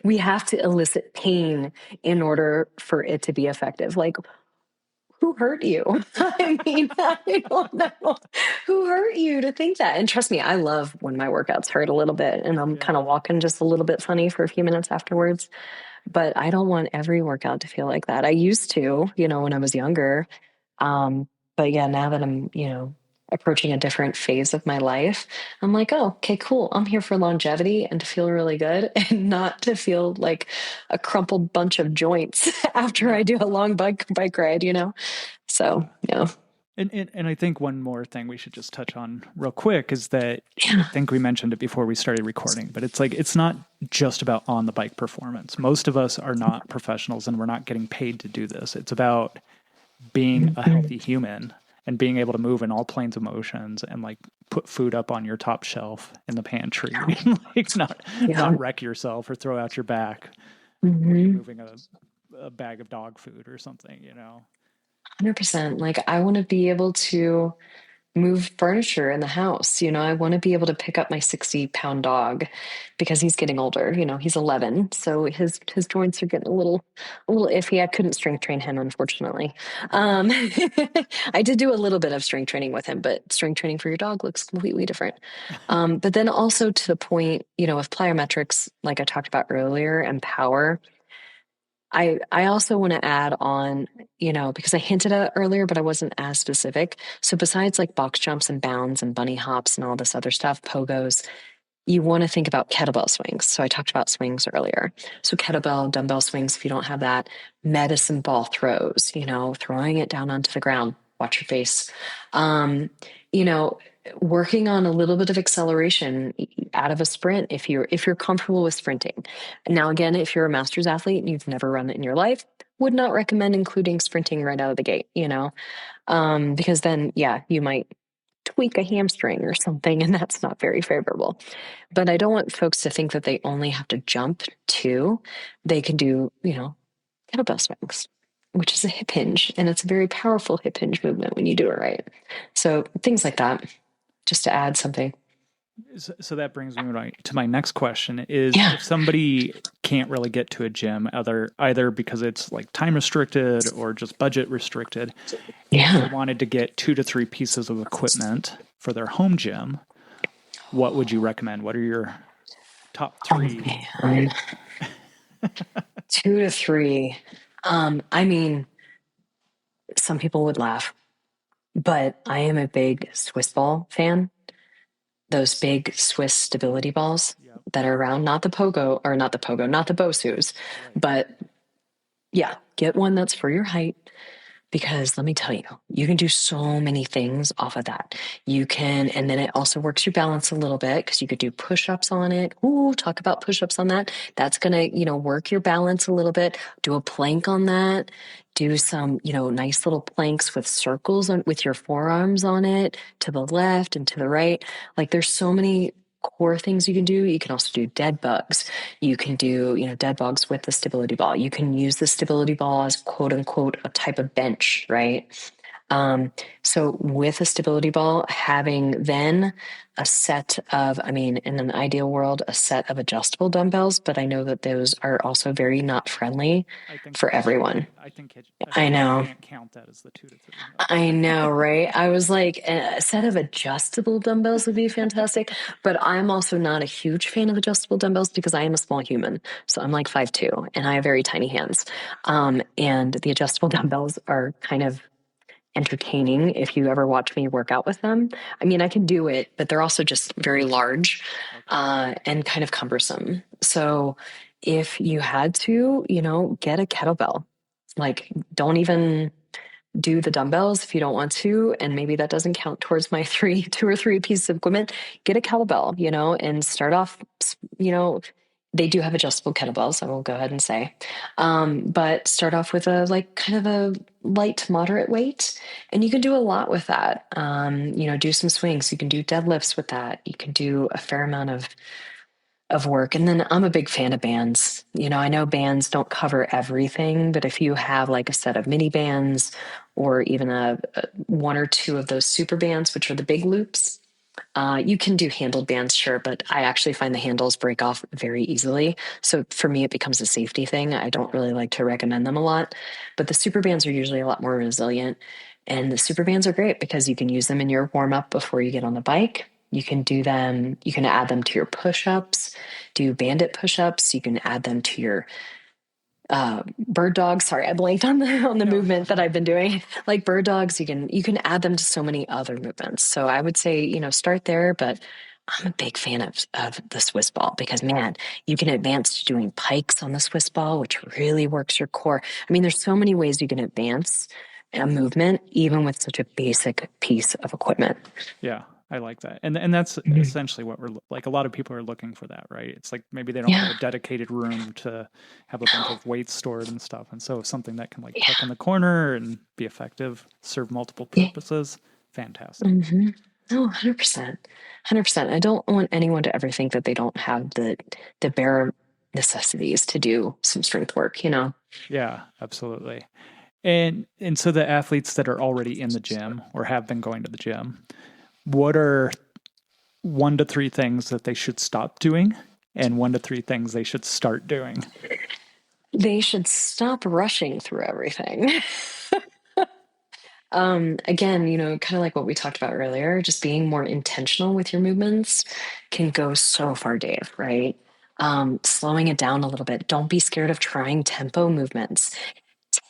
We have to elicit pain in order for it to be effective. Like, who hurt you? I mean, I don't know. Who hurt you to think that? And trust me, I love when my workouts hurt a little bit and I'm kind Yeah. of walking just a little bit funny for a few minutes afterwards. But I don't want every workout to feel like that. I used to, when I was younger. Um, but yeah, now that I'm, approaching a different phase of my life, I'm like, oh, okay, cool. I'm here for longevity and to feel really good and not to feel like a crumpled bunch of joints after I Yeah. do a long bike ride. So, yeah. And I think one more thing we should just touch on real quick is that I Yeah. think we mentioned it before we started recording, but it's like it's not just about on the bike performance. Most of us are not professionals and we're not getting paid to do this. It's about being a healthy human and being able to move in all planes of motions and like put food up on your top shelf in the pantry and like Yeah. not wreck yourself or throw out your back when you're Hmm. moving a bag of dog food or something. 100%. Like, I want to be able to move furniture in the house. I want to be able to pick up my 60-pound dog because he's getting older. He's 11, so his joints are getting a little iffy. I couldn't strength train him, unfortunately. Um, I did do a little bit of strength training with him, but strength training for your dog looks completely different. But then also to the point, with plyometrics, like I talked about earlier, and power. I also want to add on, because I hinted at it earlier, but I wasn't as specific. So besides like box jumps and bounds and bunny hops and all this other stuff, pogos, you want to think about kettlebell swings. So I talked about swings earlier. So kettlebell, dumbbell swings, if you don't have that, medicine ball throws, throwing it down onto the ground. Watch your face. Um, you know, Working on a little bit of acceleration out of a sprint if you're comfortable with sprinting. Now again, if you're a master's athlete and you've never run it in your life, would not recommend including sprinting right out of the gate, because then yeah, you might tweak a hamstring or something, and that's not very favorable. But I don't want folks to think that they only have to jump too. They can do, kettlebell swings, which is a hip hinge, and it's a very powerful hip hinge movement when you do it right. So things like that, just to add something. So that brings me to my next question is Yeah. if somebody can't really get to a gym either because it's like time restricted or just budget restricted, and they Yeah. wanted to get 2 to 3 pieces of equipment for their home gym, what would you recommend? What are your top Oh, 3? man. 2 to 3. I mean, some people would laugh, but I am a big Swiss ball fan. Those big Swiss stability balls Yep. that are around, not the Bosus, Right. but yeah, get one that's for your height. Because let me tell you, you can do so many things off of that. You can, and then it also works your balance a little bit because you could do push-ups on it. Ooh, talk about push-ups on that. That's gonna, work your balance a little bit. Do a plank on that. Do some, nice little planks with circles with your forearms on it to the left and to the right. Like there's so many core things you can do. You can also do dead bugs. You can do, dead bugs with the stability ball. You can use the stability ball as quote unquote a type of bench, right? Um, so with a stability ball, having then a set of, I mean, in an ideal world, a set of adjustable dumbbells, but I know that those are also very not friendly I think for so too. everyone. I I think you know. can't count that as the 2 to 3. I know, right? I was like, a set of adjustable dumbbells would be fantastic, but I'm also not a huge fan of adjustable dumbbells because I am a small human. So I'm like 5'2" and I have very tiny hands. And the adjustable dumbbells are kind of entertaining if you ever watch me work out with them. I mean, I can do it, but they're also just very large, Okay. and kind of cumbersome. So if you had to, get a kettlebell. Like, don't even do the dumbbells if you don't want to, and maybe that doesn't count towards my 2 or 3 pieces of equipment. Get a kettlebell, and start off, you know they do have adjustable kettlebells, I will go ahead and say, but start off with a like kind of a light moderate weight, and you can do a lot with that. Do some swings, you can do deadlifts with that, you can do a fair amount of work. And then I'm a big fan of bands. I know bands don't cover everything, but if you have like a set of mini bands or even a one or two of those super bands, which are the big loops, you can do handled bands, sure, but I actually find the handles break off very easily. So for me, it becomes a safety thing. I don't Yeah. really like to recommend them a lot, but the super bands are usually a lot more resilient. And the super bands are great because you can use them in your warm up before you get on the bike. You can do them, you can add them to your push ups, do bandit push ups. You can add them to your bird dogs. Sorry, I blanked on the No. movement that I've been doing. Like bird dogs, you can add them to so many other movements. So I would say, start there, but I'm a big fan of the Swiss ball because man, you can advance to doing pikes on the Swiss ball, which really works your core. I mean, there's so many ways you can advance a movement, even with such a basic piece of equipment. Yeah, I like that. And that's Mhm. essentially what we're like a lot of people are looking for that, right? It's like maybe they don't have Yeah. a dedicated room to have a bunch of weights stored and stuff. And so something that can like tuck Yeah. in the corner and be effective, serve multiple Yeah. purposes. Fantastic. Mm-hmm. Oh, 100%. 100%. I don't want anyone to ever think that they don't have the bare necessities to do some strength work. Yeah, absolutely. And so the athletes that are already in the gym or have been going to the gym, what are 1 to 3 things that they should stop doing and 1 to 3 things they should start doing? They should stop rushing through everything. Again, kind of like what we talked about earlier, just being more intentional with your movements can go so far, Dave, right? Slowing it down a little bit. Don't be scared of trying tempo movements.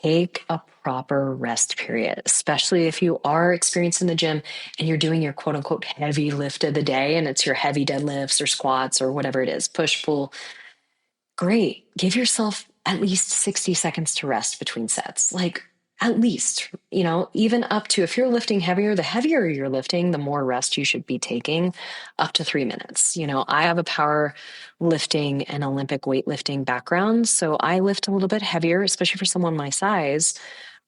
Take a proper rest period, especially if you are experienced in the gym and you're doing your quote unquote heavy lift of the day and it's your heavy deadlifts or squats or whatever it is, push, pull. Great. Give yourself at least 60 seconds to rest between sets. Like, at least, even up to, if you're lifting heavier, the heavier you're lifting, the more rest you should be taking, up to 3 minutes. I have a power lifting and Olympic weightlifting background. So I lift a little bit heavier, especially for someone my size.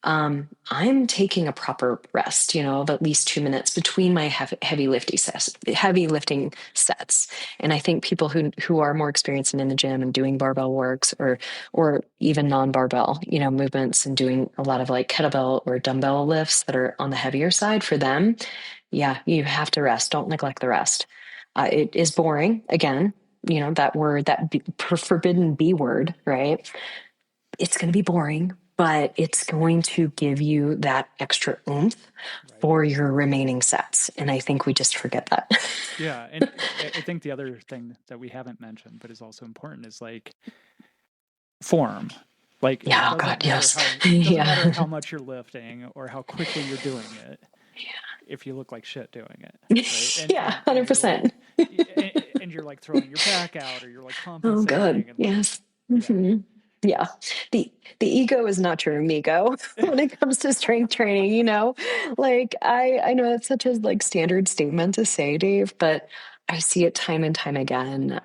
I'm taking a proper rest, of at least 2 minutes between my heavy lifting sets. And I think people who are more experienced and in the gym and doing barbell works or even non-barbell, movements and doing a lot of like kettlebell or dumbbell lifts that are on the heavier side for them, yeah, you have to rest. Don't neglect the rest. It is boring. Again, that word, forbidden B word, right? It's going to be boring, but it's going to give you that extra oomph for your remaining sets. And I think we just forget that. Yeah. And I think the other thing that we haven't mentioned, but is also important, is like form. Like, yeah, it doesn't matter how much you're lifting or how quickly you're doing it. If you look like shit doing it, right? And, yeah, 100%. And you're like throwing your back out, or you're like compensating. Oh, good. And yes. Mm-hmm. Yeah. The ego is not your amigo when it comes to strength training, Like I know it's such a like standard statement to say, Dave, but I see it time and time again.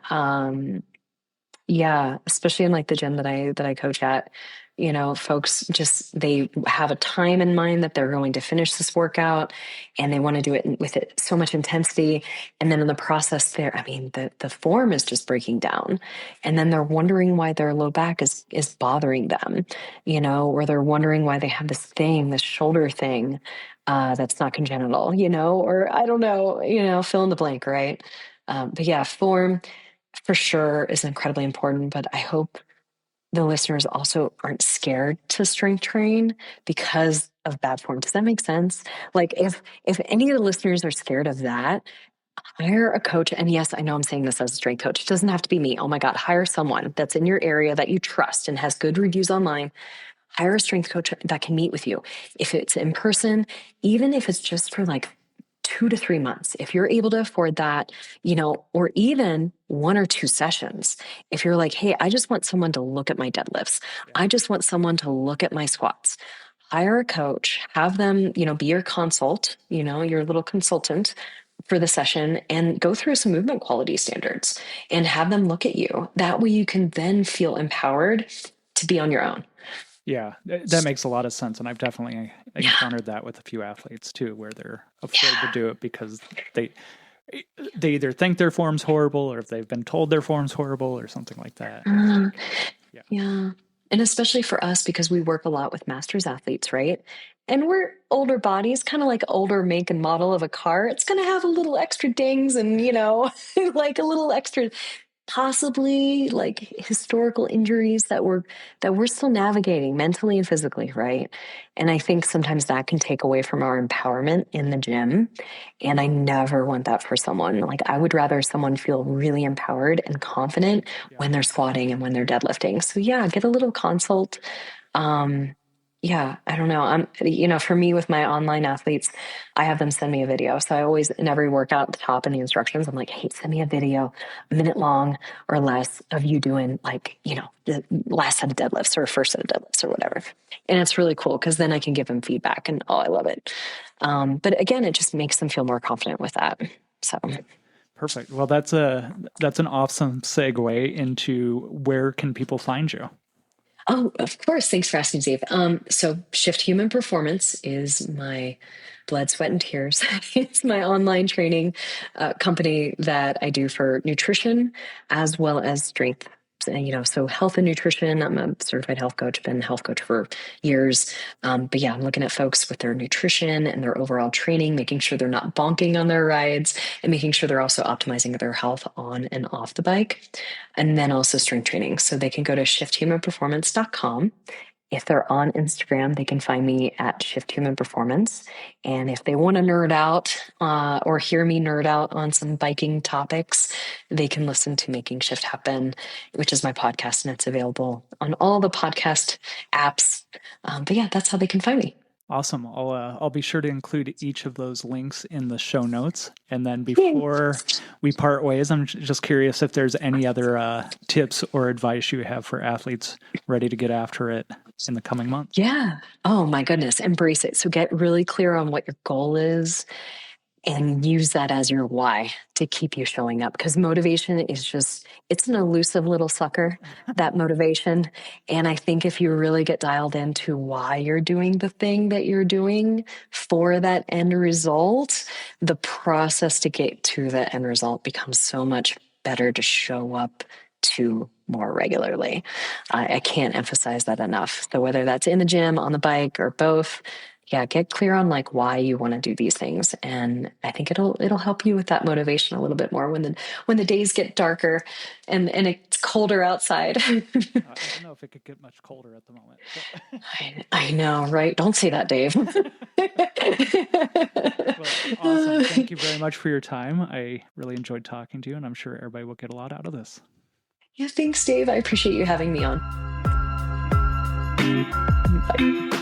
Yeah, especially in like the gym that I coach at, folks just they have a time in mind that they're going to finish this workout and they want to do it with it so much intensity. And then in the process there, I mean, the form is just breaking down. And then they're wondering why their low back is bothering them, or they're wondering why they have this shoulder thing that's not congenital, or I don't know, fill in the blank, right? But yeah, form for sure is incredibly important, but I hope the listeners also aren't scared to strength train because of bad form. Does that make sense? Like if any of the listeners are scared of that, hire a coach. And yes, I know I'm saying this as a strength coach. It doesn't have to be me. Oh my God, hire someone that's in your area that you trust and has good reviews online. Hire a strength coach that can meet with you. If it's in person, even if it's just for like 2 to 3 months, if you're able to afford that, or even 1 or 2 sessions, if you're like, hey, I just want someone to look at my deadlifts, I just want someone to look at my squats, hire a coach, have them, be your consult, your little consultant for the session, and go through some movement quality standards and have them look at you. That way you can then feel empowered to be on your own. Yeah, that makes a lot of sense. And I've definitely encountered that with a few athletes too, where they're afraid to do it because they either think their form's horrible or if they've been told their form's horrible or something like that. Yeah. And especially for us, because we work a lot with masters athletes, right? And we're older bodies, kind of like older make and model of a car. It's going to have a little extra dings and, like a little extra possibly like historical injuries that we're still navigating mentally and physically, right? And I think sometimes that can take away from our empowerment in the gym. And I never want that for someone. Like I would rather someone feel really empowered and confident when they're squatting and when they're deadlifting. So yeah, get a little consult. Yeah, I don't know. For me with my online athletes, I have them send me a video. So I always, in every workout at the top in the instructions, I'm like, hey, send me a video, a minute long or less of you doing like, the last set of deadlifts or first set of deadlifts or whatever. And it's really cool because then I can give them feedback and I love it. But again, it just makes them feel more confident with that. So. Perfect. Well, that's an awesome segue into where can people find you? Oh, of course. Thanks for asking, Dave. So Shift Human Performance is my blood, sweat, and tears. It's my online training company that I do for nutrition as well as strength. So health and nutrition. I'm a certified health coach, been a health coach for years. But yeah, I'm looking at folks with their nutrition and their overall training, making sure they're not bonking on their rides and making sure they're also optimizing their health on and off the bike. And then also strength training. So they can go to shifthumanperformance.com If they're on Instagram, they can find me at Shift Human Performance. And if they want to nerd out or hear me nerd out on some biking topics, they can listen to Making Shift Happen, which is my podcast, and it's available on all the podcast apps. But yeah, that's how they can find me. Awesome. I'll be sure to include each of those links in the show notes. And then before we part ways, I'm just curious if there's any other tips or advice you have for athletes ready to get after it in the coming months. Yeah. Oh my goodness. Embrace it. So get really clear on what your goal is and use that as your why to keep you showing up, because motivation is just, it's an elusive little sucker, that motivation. And I think if you really get dialed into why you're doing the thing that you're doing for that end result, the process to get to that end result becomes so much better to show up to more regularly. I can't emphasize that enough. So whether that's in the gym, on the bike, or both, yeah, get clear on like why you want to do these things, and I think it'll help you with that motivation a little bit more when the days get darker and it's colder outside. I don't know if it could get much colder at the moment. I know, right? Don't say that, Dave. Well, awesome. Thank you very much for your time. I really enjoyed talking to you, and I'm sure everybody will get a lot out of this. Yeah, thanks, Dave. I appreciate you having me on. Bye.